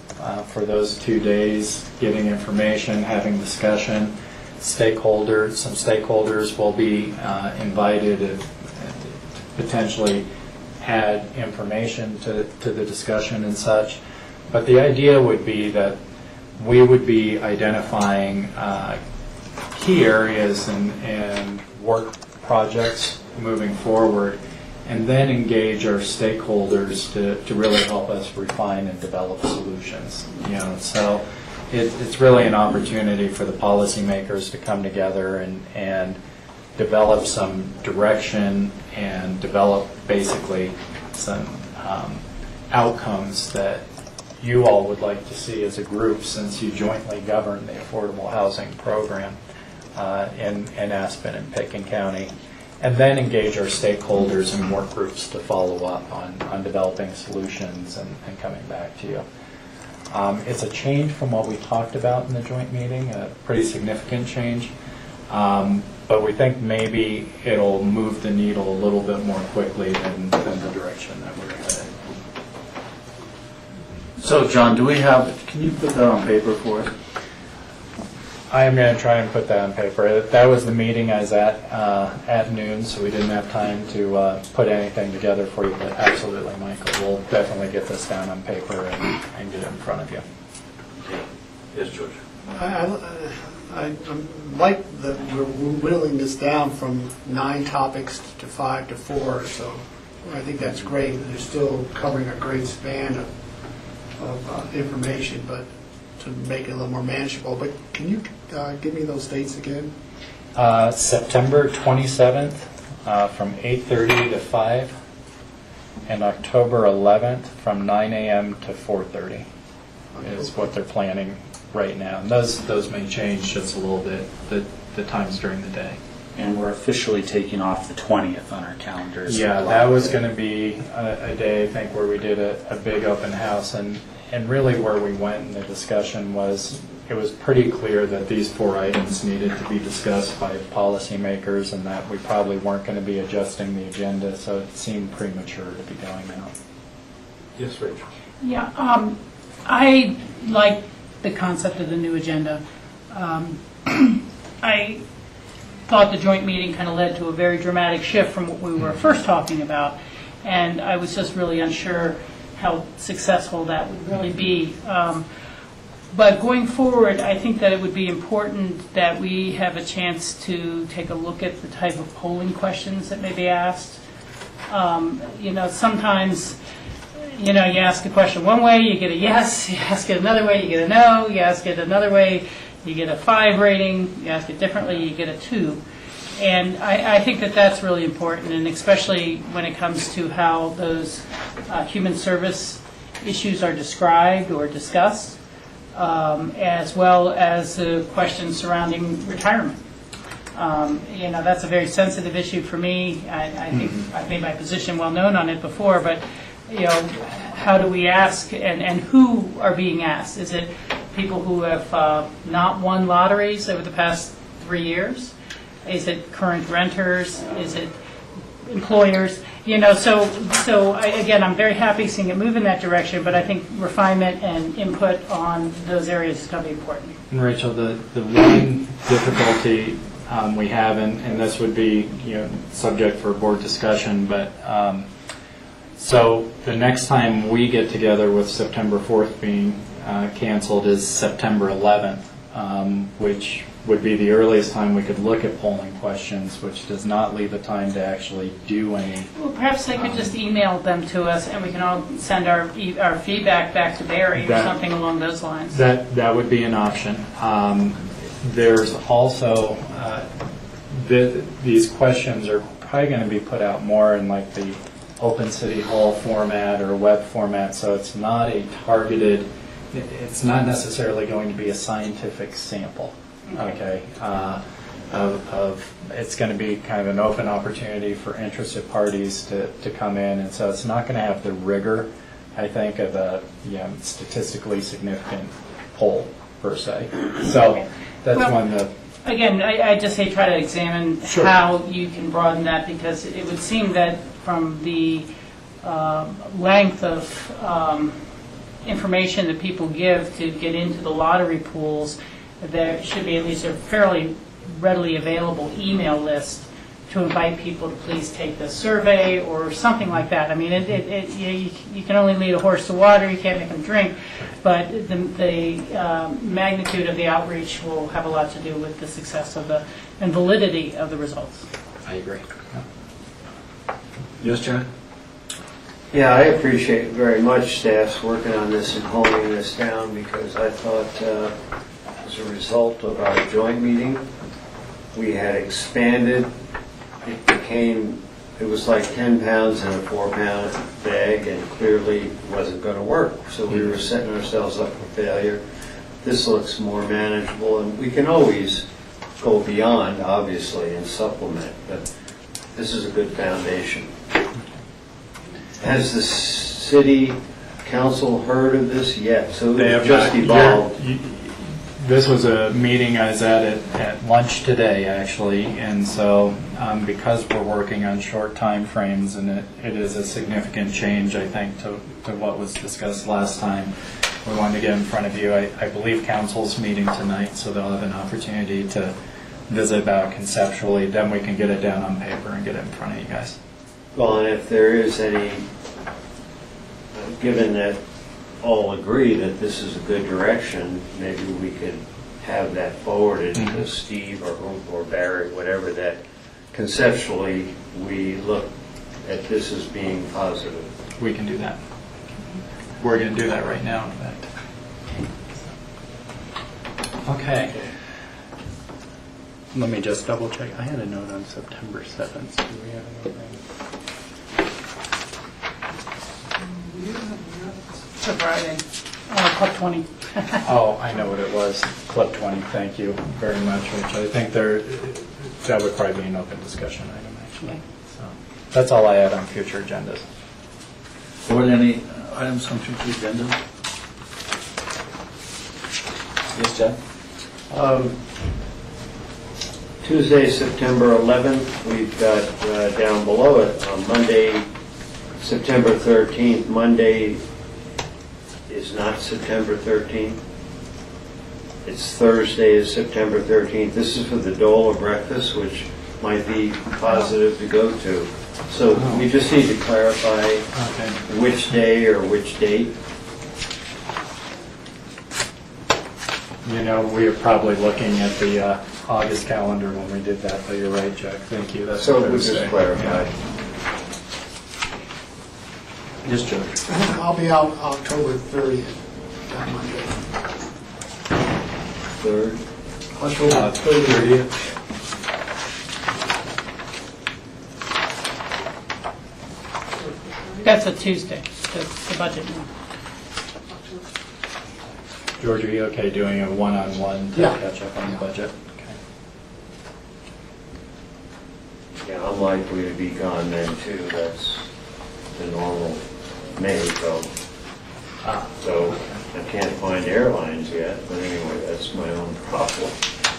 J: for those 2 days, getting information, having discussion. Some stakeholders will be invited to potentially add information to the discussion and such. But the idea would be that we would be identifying key areas and work projects moving forward, and then engage our stakeholders to really help us refine and develop solutions. So it's really an opportunity for the policymakers to come together and develop some direction and develop basically some outcomes that you all would like to see as a group, since you jointly govern the affordable housing program in Aspen and Pitkin County, and then engage our stakeholders and work groups to follow up on developing solutions and coming back to you. It's a change from what we talked about in the joint meeting, a pretty significant change, but we think maybe it'll move the needle a little bit more quickly than the direction that we're headed.
A: So, John, can you put that on paper for us?
J: I am going to try and put that on paper. That was the meeting I was at noon, so we didn't have time to put anything together for you, but absolutely, Michael, we'll definitely get this down on paper and get it in front of you.
A: Yes, George.
F: I like that we're whittling this down from 9 topics to 5 to 4, so I think that's great. They're still covering a great span of information, but to make it a little more manageable, but can you give me those dates again?
D: September 27th from 8:30 to 5, and October 11th from 9 a.m. to 4:30 is what they're planning right now. And those may change just a little bit, the times during the day.
A: And we're officially taking off the 20th on our calendars.
D: Yeah, that was going to be a day, I think, where we did a big open house, and really where we went in the discussion was, it was pretty clear that these 4 items needed to be discussed by policymakers, and that we probably weren't going to be adjusting the agenda, so it seemed premature to be going out.
E: Yes, Rachel.
B: Yeah, I like the concept of the new agenda. I thought the joint meeting kind of led to a very dramatic shift from what we were first talking about, and I was just really unsure how successful that would really be. But going forward, I think that it would be important that we have a chance to take a look at the type of polling questions that may be asked. Sometimes, you ask a question one way, you get a yes. You ask it another way, you get a no. You ask it another way, you get a 5 rating. You ask it differently, you get a 2. And I think that that's really important, and especially when it comes to how those human service issues are described or discussed, as well as the questions surrounding retirement. That's a very sensitive issue for me. I think I've made my position well known on it before, but how do we ask, and who are being asked? Is it people who have not won lotteries over the past 3 years? Is it current renters? Is it employers? Again, I'm very happy seeing it move in that direction, but I think refinement and input on those areas is going to be important.
J: And Rachel, the one difficulty we have, and this would be subject for board discussion, but so the next time we get together with September 4th being canceled is September 11th, which would be the earliest time we could look at polling questions, which does not leave the time to actually do any.
B: Well, perhaps they could just email them to us, and we can all send our feedback back to Barry or something along those lines.
J: That would be an option. There's also these questions are probably going to be put out more in like the Open City Hall format or web format, so it's not a targeted. It's not necessarily going to be a scientific sample. Okay, it's going to be kind of an open opportunity for interested parties to come in, and so it's not going to have the rigor, I think, of a statistically significant poll per se. So that's one that.
B: Again, I just say try to examine how you can broaden that, because it would seem that from the length of information that people give to get into the lottery pools, there should be at least a fairly readily available email list to invite people to please take the survey or something like that. I mean, you can only lead a horse to water, you can't make them drink, but the magnitude of the outreach will have a lot to do with the success of and validity of the results.
J: I agree.
E: Yes, John? Yeah, I appreciate very much staff's working on this and honing this down, because I thought as a result of our joint meeting, we had expanded. It was like 10 pounds in a 4-pound bag, and clearly wasn't going to work. So we were setting ourselves up for failure. This looks more manageable, and we can always go beyond, obviously, and supplement, but this is a good foundation. Has the city council heard of this yet? So
D: They have
E: just
D: not.
E: evolved.
D: This was a meeting I was at lunch today, actually, and so because we're working on short time frames, and it is a significant change, I think, to what was discussed last time, we wanted to get in front of you. I believe council's meeting tonight, so they'll have an opportunity to visit about conceptually. Then we can get it down on paper and get it in front of you guys.
E: Well, and if there is any, given that all agree that this is a good direction, maybe we could have that forwarded to Steve or Barry, whatever, that conceptually we look at this as being positive.
D: We can do that. We're going to do that right now, in fact. Okay. Let me just double check. I had a note on September 7th. Do we have anything?
B: It's a Friday. Club 20.
D: Oh, I know what it was. Club 20. Thank you very much, Rich. I think that would probably be an open discussion item, actually. So that's all I had on future agendas.
A: Were there any items on future agenda? Yes, Jeff?
E: Tuesday, September 11th, we've got down below it, on Monday, September 13th. Monday is not September 13th. It's Thursday is September 13th. This is for the Dole breakfast, which might be positive to go to. So we just need to clarify which day or which date.
D: You know, we were probably looking at the August calendar when we did that, but you're right, Jack. Thank you. That's
E: So
D: what I
E: we
D: was
E: just
D: saying.
E: clarified.
A: Yes, Joe.
F: I'll be out October 30th, that Monday.
E: Third.
F: October 30th.
B: That's a Tuesday, the budget meeting.
D: George, are you okay doing a one-on-one to
F: Yeah.
D: catch up on the budget? Okay.
E: Yeah, I'm likely to be gone then too. That's the normal May go. So I can't find airlines yet, but anyway, that's my own problem.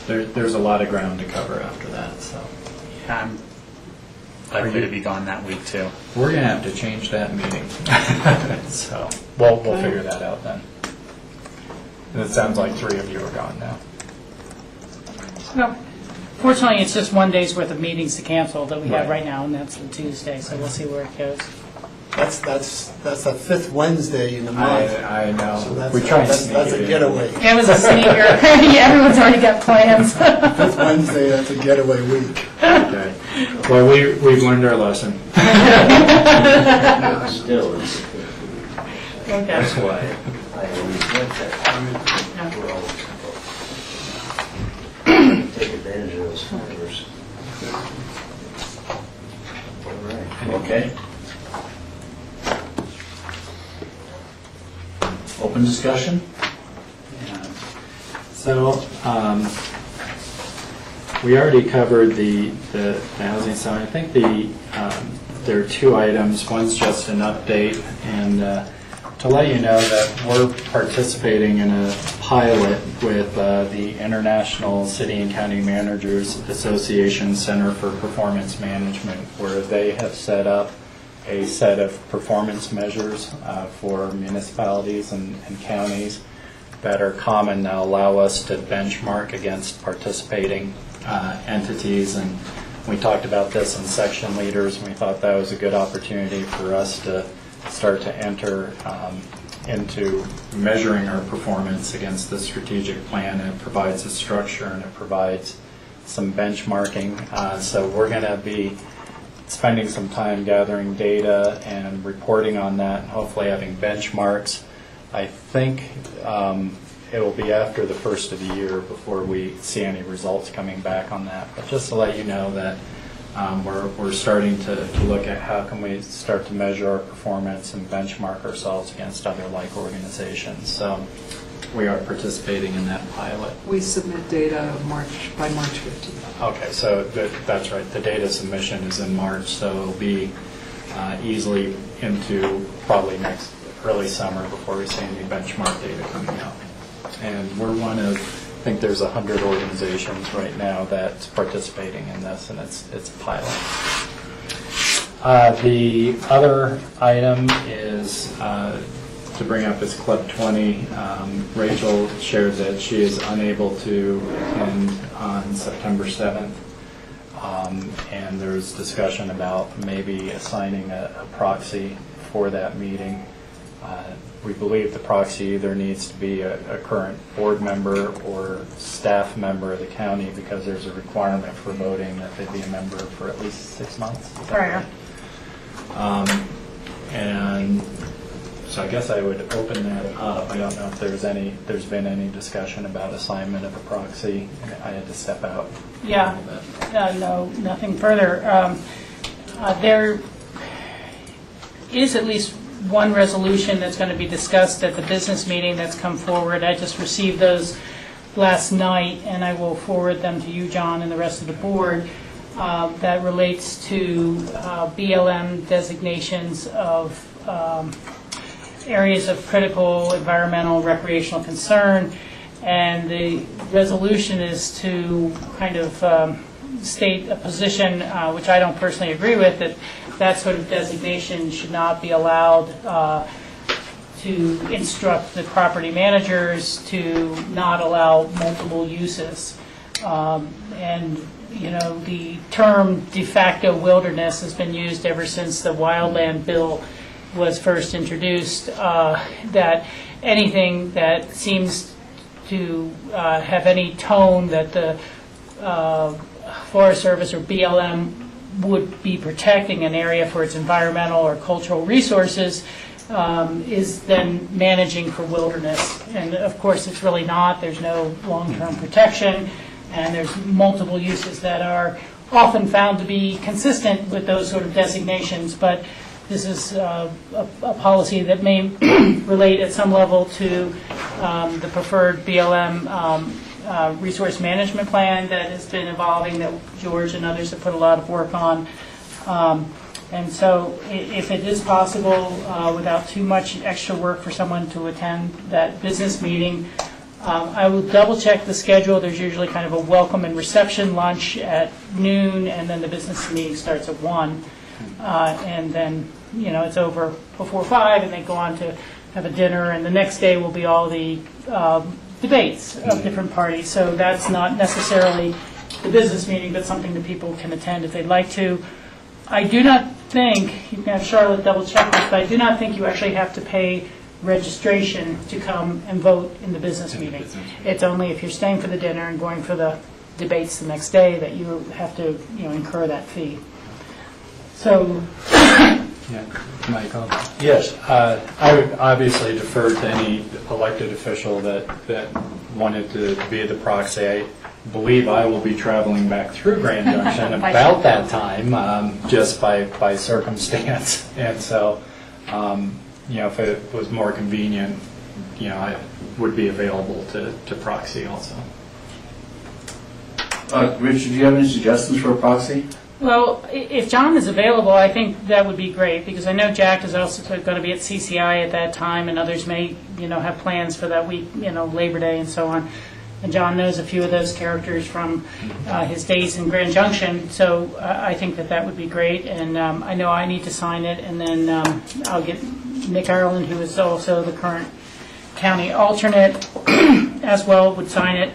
D: There's a lot of ground to cover after that, so.
K: I'm likely to be gone that week too.
D: We're going to have to change that meeting. So we'll figure that out then. And it sounds like 3 of you are gone now.
B: No. Fortunately, it's just one day's worth of meetings to cancel that we have
D: Right.
B: right now, and that's the Tuesday, so we'll see where it goes.
F: That's the fifth Wednesday in the month.
D: I know.
F: So that's,
D: We try and
F: that's,
D: sneak
F: that's
D: it
F: a
D: in.
F: getaway.
B: It was a sneaker. Everyone's already got plans.
F: Fifth Wednesday, that's a getaway week.
D: Okay. Well, we've learned our lesson.
E: Still, it's,
B: Okay.
E: that's why I always went there. Take advantage of those favors. All right.
A: Okay. Open discussion?
D: So, we already covered the housing side. I think there are 2 items. One's just an update, and to let you know that we're participating in a pilot with the International City and County Managers Association Center for Performance Management, where they have set up a set of performance measures for municipalities and counties that are common that allow us to benchmark against participating entities. And we talked about this in section leaders, and we thought that was a good opportunity for us to start to enter into measuring our performance against the strategic plan. And it provides a structure and it provides some benchmarking. So we're going to be spending some time gathering data and reporting on that, and hopefully having benchmarks. I think it will be after the first of the year before we see any results coming back on that. But just to let you know that we're starting to look at how can we start to measure our performance and benchmark ourselves against other like organizations. So we are participating in that pilot.
L: We submit data by March 15th.
D: Okay, so that's right. The data submission is in March, so it'll be easily into probably next early summer before we see any benchmark data coming out. And we're one of, I think there's 100 organizations right now that's participating in this, and it's a pilot. The other item is to bring up is Club 20. Rachel shared that she is unable to attend on September 7th. And there's discussion about maybe assigning a proxy for that meeting. We believe the proxy either needs to be a current board member or staff member of the county, because there's a requirement for voting that they be a member for at least 6 months. Is that
B: Right.
D: And
J: So I guess I would open that up. I don't know if there's been any discussion about assignment of a proxy. I had to step out.
B: Yeah, no, nothing further. There is at least one resolution that's going to be discussed at the business meeting that's come forward. I just received those last night, and I will forward them to you, John, and the rest of the board. That relates to BLM designations of areas of critical environmental recreational concern, and the resolution is to kind of state a position, which I don't personally agree with, that that sort of designation should not be allowed to instruct the property managers to not allow multiple uses. And you know, the term de facto wilderness has been used ever since the wildland bill was first introduced, that anything that seems to have any tone that the Forest Service or BLM would be protecting an area for its environmental or cultural resources is then managing for wilderness. And of course it's really not. There's no long-term protection, and there's multiple uses that are often found to be consistent with those sort of designations, but this is a policy that may relate at some level to the preferred BLM resource management plan that has been evolving, that George and others have put a lot of work on. And so if it is possible, without too much extra work for someone to attend that business meeting, I will double check the schedule. There's usually kind of a welcome and reception lunch at noon, and then the business meeting starts at 1. And then, you know, it's over before 5, and they go on to have a dinner, and the next day will be all the debates of different parties. So that's not necessarily the business meeting, but something that people can attend if they'd like to. I do not think, you can have Charlotte double check this, but I do not think you actually have to pay registration to come and vote in the business meeting. It's only if you're staying for the dinner and going for the debates the next day that you have to, you know, incur that fee. So,
J: Yeah, Michael?
A: Yes.
J: I would obviously defer to any elected official that wanted to be the proxy. I believe I will be traveling back through Grand Junction about that time, just by circumstance. And so, you know, if it was more convenient, you know, I would be available to proxy also.
A: Richard, do you have any suggestions for a proxy?
B: well, if John is available, I think that would be great, because I know Jack is also going to be at CCI at that time, and others may, you know, have plans for that week, you know, Labor Day and so on. And John knows a few of those characters from his days in Grand Junction, so I think that would be great. And I know I need to sign it, and then I'll get Nick Ireland, who is also the current county alternate, as well, would sign it.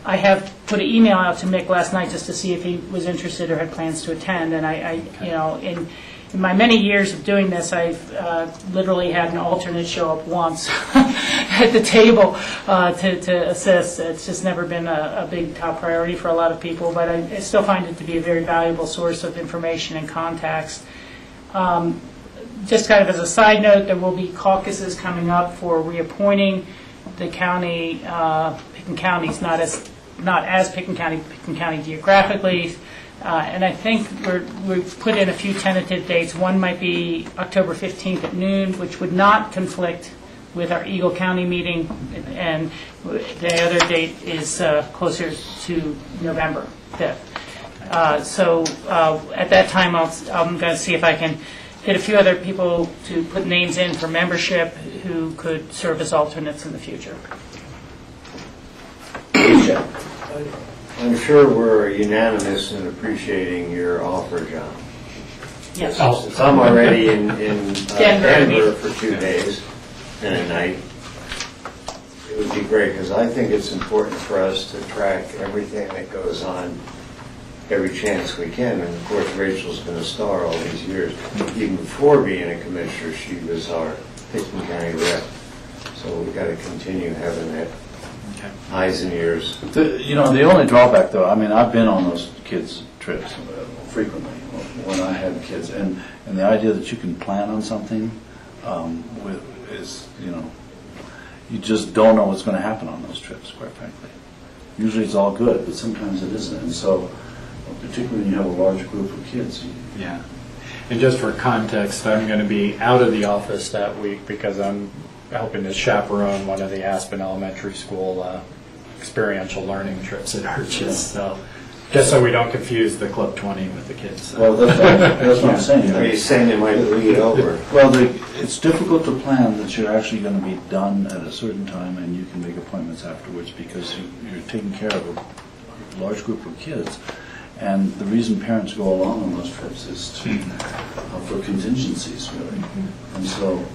B: I have put an email out to Mick last night just to see if he was interested or had plans to attend. And I you know, in my many years of doing this, I've literally had an alternate show up once at the table to assist. It's just never been a big top priority for a lot of people, but I still find it to be a very valuable source of information and contacts. Just kind of as a side note, there will be caucuses coming up for reappointing the county, Pickens County's not as Pickens County geographically, and I think we've put in a few tentative dates. One might be October 15th at noon, which would not conflict with our Eagle County meeting, and the other date is closer to November 5th. So at that time, I'm going to see if I can get a few other people to put names in for membership who could serve as alternates in the future.
E: I'm sure we're unanimous in appreciating your offer, John.
B: Yes.
E: Since I'm already in Denver for 2 days and a night, it would be great, because I think it's important for us to track everything that goes on every chance we can. And of course, Rachel's been a star all these years. Even before being a commissioner, she was our Pickens County rep. So we've got to continue having that eyes and ears.
A: You know, the only drawback, though, I mean, I've been on those kids' trips frequently when I had kids, and the idea that you can plan on something is, you just don't know what's going to happen on those trips, quite frankly. Usually it's all good, but sometimes it isn't. And so, particularly when you have a large group of kids.
J: Yeah. And just for context, I'm going to be out of the office that week because I'm helping to chaperone one of the Aspen Elementary School experiential learning trips at Arches. So, just so we don't confuse the Club 20 with the kids.
A: Well, that's what I'm saying.
E: Are you saying they might bleed over?
A: Well, it's difficult to plan that you're actually going to be done at a certain time and you can make appointments afterwards because you're taking care of a large group of kids. And the reason parents go along on those trips is for contingencies, really. And so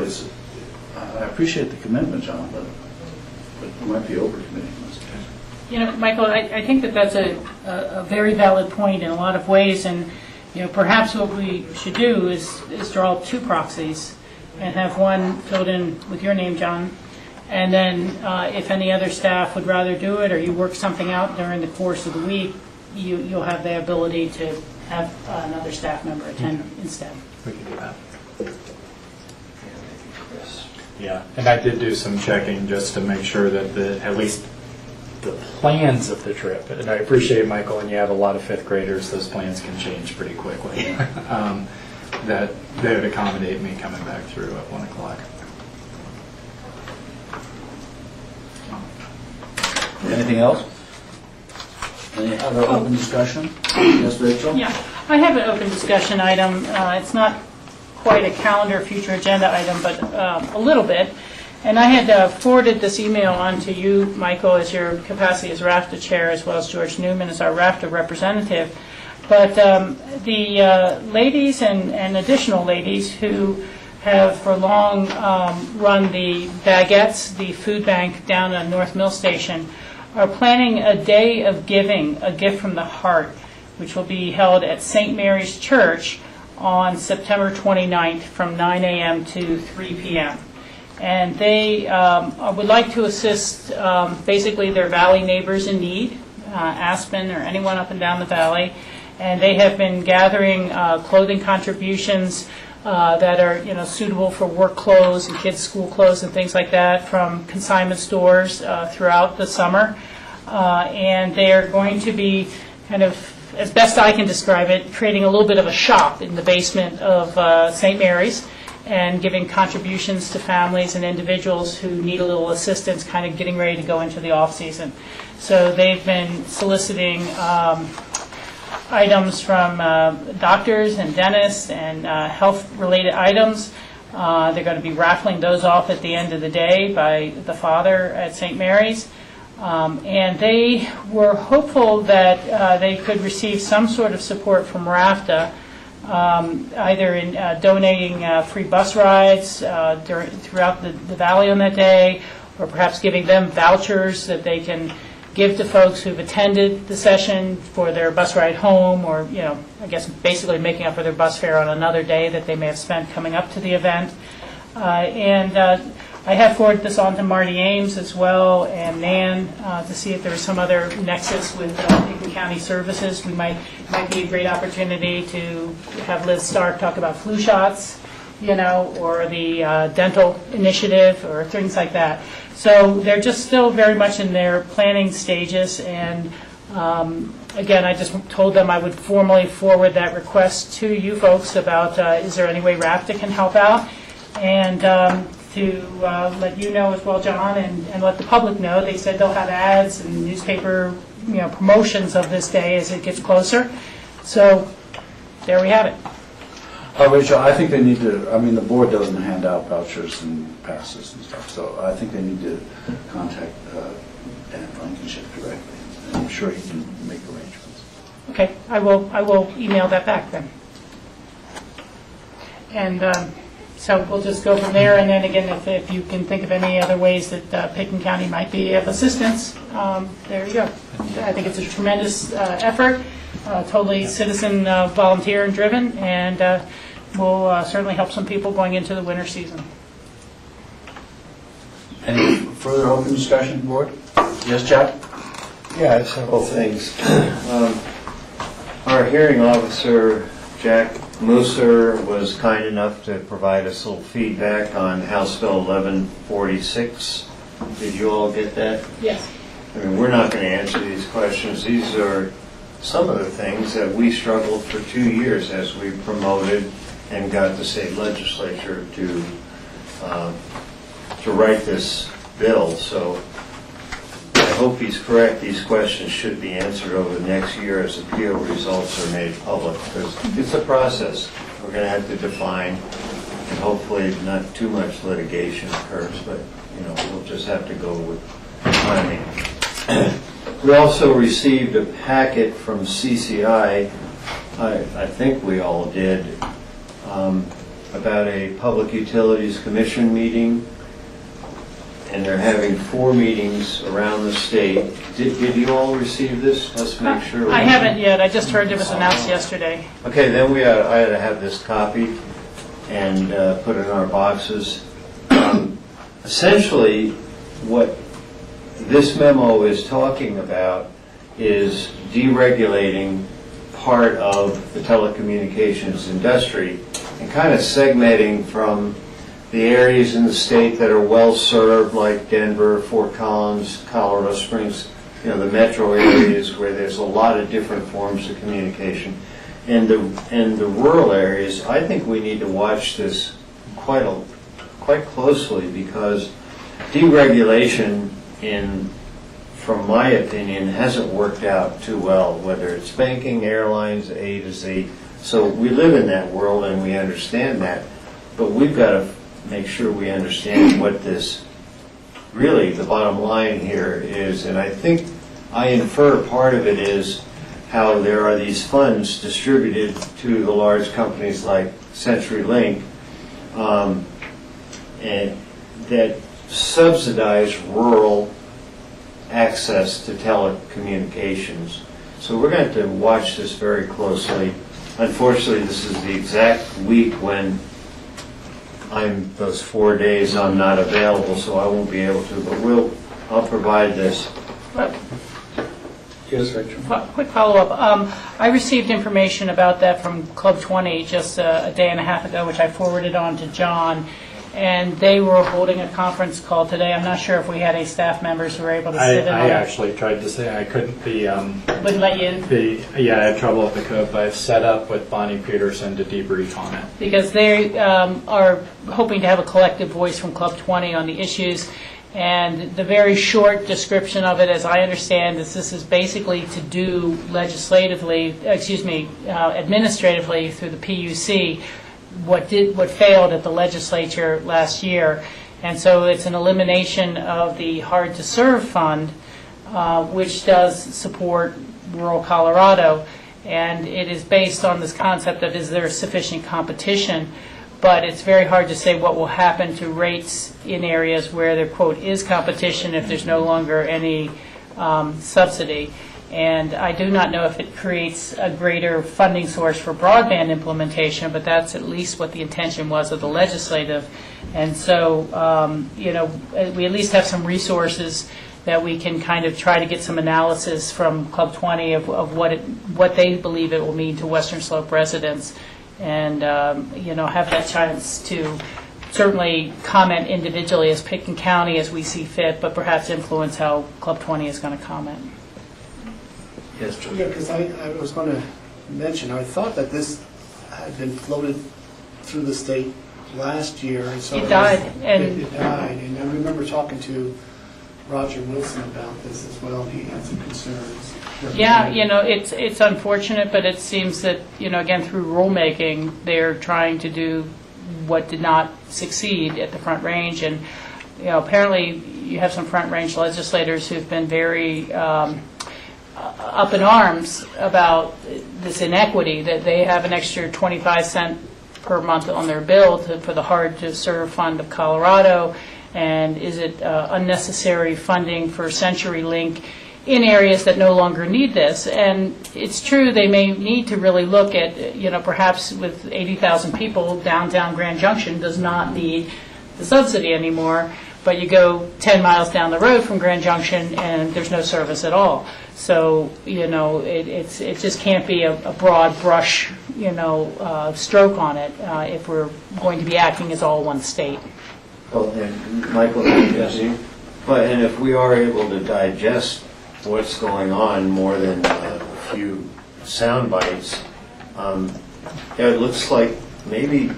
A: it's, I appreciate the commitment, John, but it might be overcommitting.
B: Michael, I think that's a very valid point in a lot of ways, and perhaps what we should do is draw 2 proxies and have one filled in with your name, John, and then if any other staff would rather do it or you work something out during the course of the week, you'll have the ability to have another staff member attend instead.
J: We can do that. Yeah, and I did do some checking just to make sure that at least the plans of the trip, and I appreciate, Michael, and you have a lot of 5th graders, those plans can change pretty quickly, that they would accommodate me coming back through at 1 o'clock.
A: Anything else? Any other open discussion? Yes, Rachel?
B: Yeah, I have an open discussion item. It's not quite a calendar future agenda item, but a little bit. And I had forwarded this email on to you, Michael, as your capacity as RAFTA chair, as well as George Newman as our RAFTA representative. But the ladies and additional ladies who have for long run the Baguettes, the food bank down on North Mill Station, are planning a day of giving, a gift from the heart, which will be held at St. Mary's Church on September 29th from 9 a.m. to 3 p.m. And they would like to assist basically their valley neighbors in need, Aspen or anyone up and down the valley. And they have been gathering clothing contributions that are suitable for work clothes and kids' school clothes and things like that from consignment stores throughout the summer. And they are going to be kind of, as best I can describe it, creating a little bit of a shop in the basement of St. Mary's, and giving contributions to families and individuals who need a little assistance kind of getting ready to go into the off-season. So they've been soliciting items from doctors and dentists and health-related items. They're going to be raffling those off at the end of the day by the father at St. Mary's. And they were hopeful that they could receive some sort of support from RAFTA, either in donating free bus rides throughout the valley on that day, or perhaps giving them vouchers that they can give to folks who've attended the session for their bus ride home, or I guess basically making up for their bus fare on another day that they may have spent coming up to the event. And I have forwarded this on to Marty Ames as well, and Nan, to see if there is some other nexus with Pickens County Services. It might be a great opportunity to have Liz Stark talk about flu shots, or the dental initiative, or things like that. So they're just still very much in their planning stages, and again, I just told them I would formally forward that request to you folks about is there any way RAFTA can help out, and to let you know as well, John, and let the public know. They said they'll have ads and newspaper promotions of this day as it gets closer. So there we have it.
A: Rachel, I think they need to, the board doesn't hand out vouchers and passes and stuff, so I think they need to contact Dan Blankenship directly. I'm sure he can make arrangements.
B: Okay, I will email that back then. And so we'll just go from there, and then again, if you can think of any other ways that Pickens County might be of assistance, there you go. I think it's a tremendous effort, totally citizen volunteer and driven, and will certainly help some people going into the winter season.
A: Any further open discussion, board? Yes, Jack?
E: Yeah, I have several things. Our hearing officer, Jack Musser was kind enough to provide us a little feedback on House Bill 1146. Did you all get that?
B: Yes.
E: I mean, we're not going to answer these questions. These are some of the things that we struggled for 2 years as we promoted and got the state legislature to write this bill. So I hope he's correct. These questions should be answered over the next year as appeal results are made public, because it's a process. We're going to have to define, and hopefully not too much litigation occurs, but we'll just have to go with timing. We also received a packet from CCI, I think we all did, about a Public Utilities Commission meeting, and they're having 4 meetings around the state. Did you all receive this? Let's make sure.
B: I haven't yet. I just heard it was announced yesterday.
E: Okay, then I ought to have this copied and put it in our boxes. Essentially, what this memo is talking about is deregulating part of the telecommunications industry and kind of segmenting from the areas in the state that are well served, like Denver, Fort Collins, Colorado Springs, the metro areas where there's a lot of different forms of communication, and the rural areas. I think we need to watch this quite closely, because deregulation, from my opinion, hasn't worked out too well, whether it's banking, airlines, A to Z. So we live in that world and we understand that, but we've got to make sure we understand what this, really the bottom line here is. And I think I infer part of it is how there are these funds distributed to the large companies like CenturyLink, and that subsidize rural access to telecommunications. So we're going to watch this very closely. Unfortunately, this is the exact week when those 4 days I'm not available, so I won't be able to, but I'll provide this. Yes, Rachel.
B: Quick follow-up. I received information about that from Club 20 just a day and a half ago, which I forwarded on to John, and they were holding a conference call today. I'm not sure if we had any staff members who were able to sit in on it.
J: I actually tried to say I couldn't.
B: Wouldn't let you in?
J: I had trouble with the code, but I've set up with Bonnie Peterson to debrief on it.
B: Because they are hoping to have a collective voice from Club 20 on the issues. And the very short description of it, as I understand, is this is basically to do administratively through the PUC what failed at the legislature last year. And so it's an elimination of the Hard to Serve Fund, which does support rural Colorado. And it is based on this concept of, is there sufficient competition? But it's very hard to say what will happen to rates in areas where there, quote, is competition if there's no longer any subsidy. And I do not know if it creates a greater funding source for broadband implementation, but that's at least what the intention was of the legislative. And so, we at least have some resources that we can kind of try to get some analysis from Club 20 of what they believe it will mean to Western Slope residents, and have that chance to certainly comment individually as Pitkin County as we see fit, but perhaps influence how Club 20 is going to comment.
E: Yes, George.
F: Yeah, because I was going to mention, I thought that this had been floated through the state last year. And so
B: It died.
F: It died. And I remember talking to Roger Wilson about this as well. He had some concerns.
B: Yeah, it's unfortunate, but it seems that, again, through rulemaking, they're trying to do what did not succeed at the Front Range. And, apparently you have some Front Range legislators who've been very up in arms about this inequity, that they have an extra 25 cents per month on their bill for the Hard to Serve Fund of Colorado. And is it unnecessary funding for CenturyLink in areas that no longer need this? And it's true, they may need to really look at, perhaps with 80,000 people, downtown Grand Junction does not need the subsidy anymore. but you go 10 miles down the road from Grand Junction and there's no service at all. So, it just can't be a broad brush, stroke on it if we're going to be acting as all one state.
E: Well, and Michael, and if we are able to digest what's going on more than a few sound bites, it looks like maybe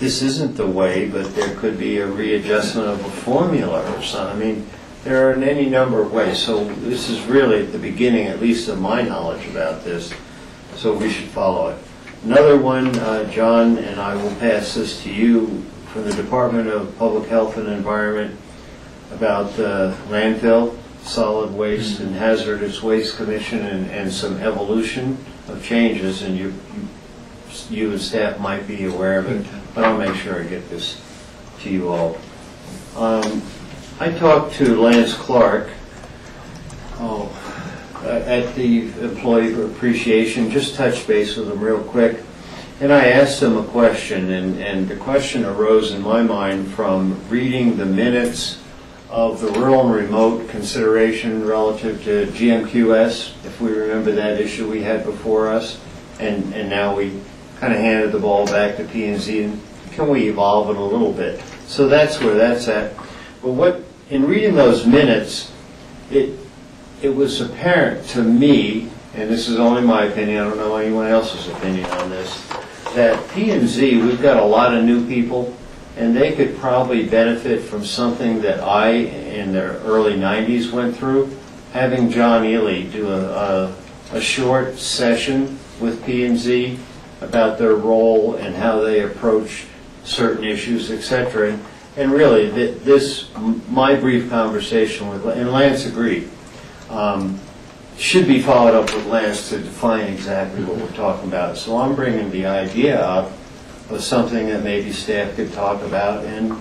E: this isn't the way, but there could be a readjustment of a formula or something. I mean, there are any number of ways. So this is really at the beginning, at least of my knowledge about this, so we should follow it. Another one, John, and I will pass this to you, from the Department of Public Health and Environment about the landfill, solid waste and hazardous waste commission, and some evolution of changes, and you and staff might be aware of it, but I'll make sure I get this to you all. I talked to Lance Clark at the employee appreciation, just touched base with him real quick, and I asked him a question, and the question arose in my mind from reading the minutes of the rural and remote consideration relative to GMQS, if we remember that issue we had before us, and now we kind of handed the ball back to P&Z, and can we evolve it a little bit? So that's where that's at. But in reading those minutes, it was apparent to me, and this is only my opinion, I don't know anyone else's opinion on this, that P&Z, we've got a lot of new people, and they could probably benefit from something that I, in the early 90s, went through, having John Ely do a short session with P&Z about their role and how they approach certain issues, etc. And really, my brief conversation with, and Lance agreed, should be followed up with Lance to define exactly what we're talking about. So I'm bringing the idea up of something that maybe staff could talk about. And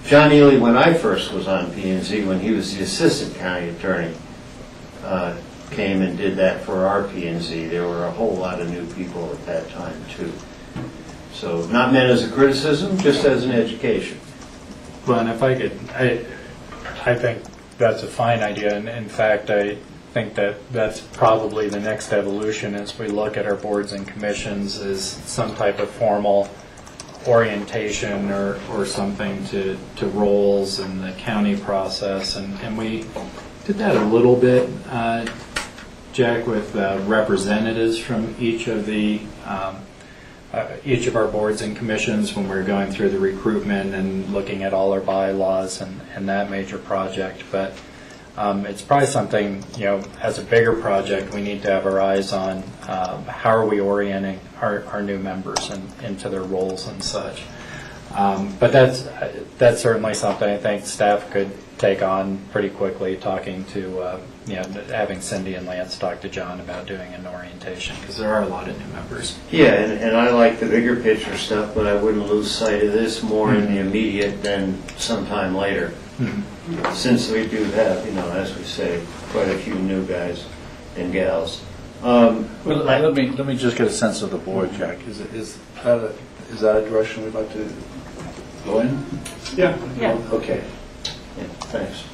E: John Ely, when I first was on P&Z, when he was the assistant county attorney, came and did that for our P&Z. There were a whole lot of new people at that time, too. So not meant as a criticism, just as an education.
J: Well, and if I could, I think that's a fine idea, and in fact, I think that's probably the next evolution as we look at our boards and commissions, is some type of formal orientation or something to roles in the county process, and we did that a little bit, Jack, with representatives from each of our boards and commissions when we're going through the recruitment and looking at all our bylaws and that major project. But it's probably something, as a bigger project, we need to have our eyes on how are we orienting our new members into their roles and such. But that's certainly something I think staff could take on pretty quickly, talking to, having Cindy and Lance talk to John about doing an orientation, because there are a lot of new members.
E: Yeah, and I like the bigger picture stuff, but I wouldn't lose sight of this more in the immediate than sometime later. Mm-hmm. Since we do have, as we say, quite a few new guys and gals.
A: Well, let me just get a sense of the board, Jack. Is that a direction we'd like to go in?
B: Yeah.
E: Okay. Yeah, thanks.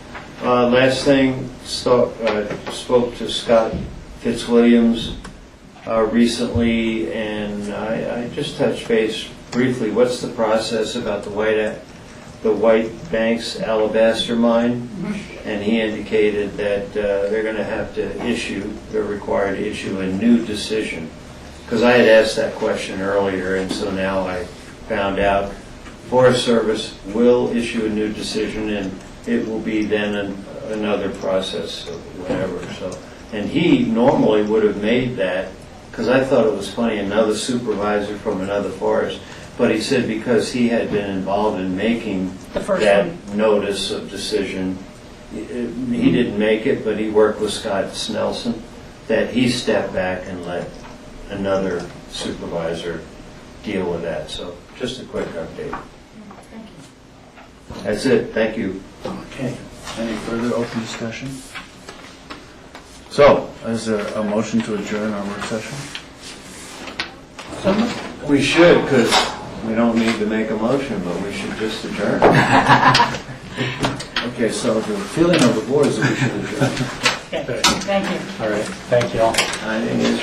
E: Last thing, spoke to Scott Fitzwilliams recently, and I just touched base briefly. What's the process about the White Banks Alabaster mine? Mm-hmm. And he indicated that they're going to have to they're required to issue a new decision. Because I had asked that question earlier, and so now I found out Forest Service will issue a new decision, and it will be then another process of whatever. So, and he normally would have made that, because I thought it was funny, another supervisor from another forest. But he said because he had been involved in making that notice of decision, he didn't make it, but he worked with Scott Snelson, that he stepped back and let another supervisor deal with that. So just a quick update.
B: Thank you.
E: That's it. Thank you.
A: Okay. Any further open discussion? So, is there a motion to adjourn our work session?
E: We should, because We don't need to make a motion, but we should just adjourn. Okay, so the feeling of the board is that we should adjourn.
B: Okay, thank you.
D: All right, thank you all.
E: I think it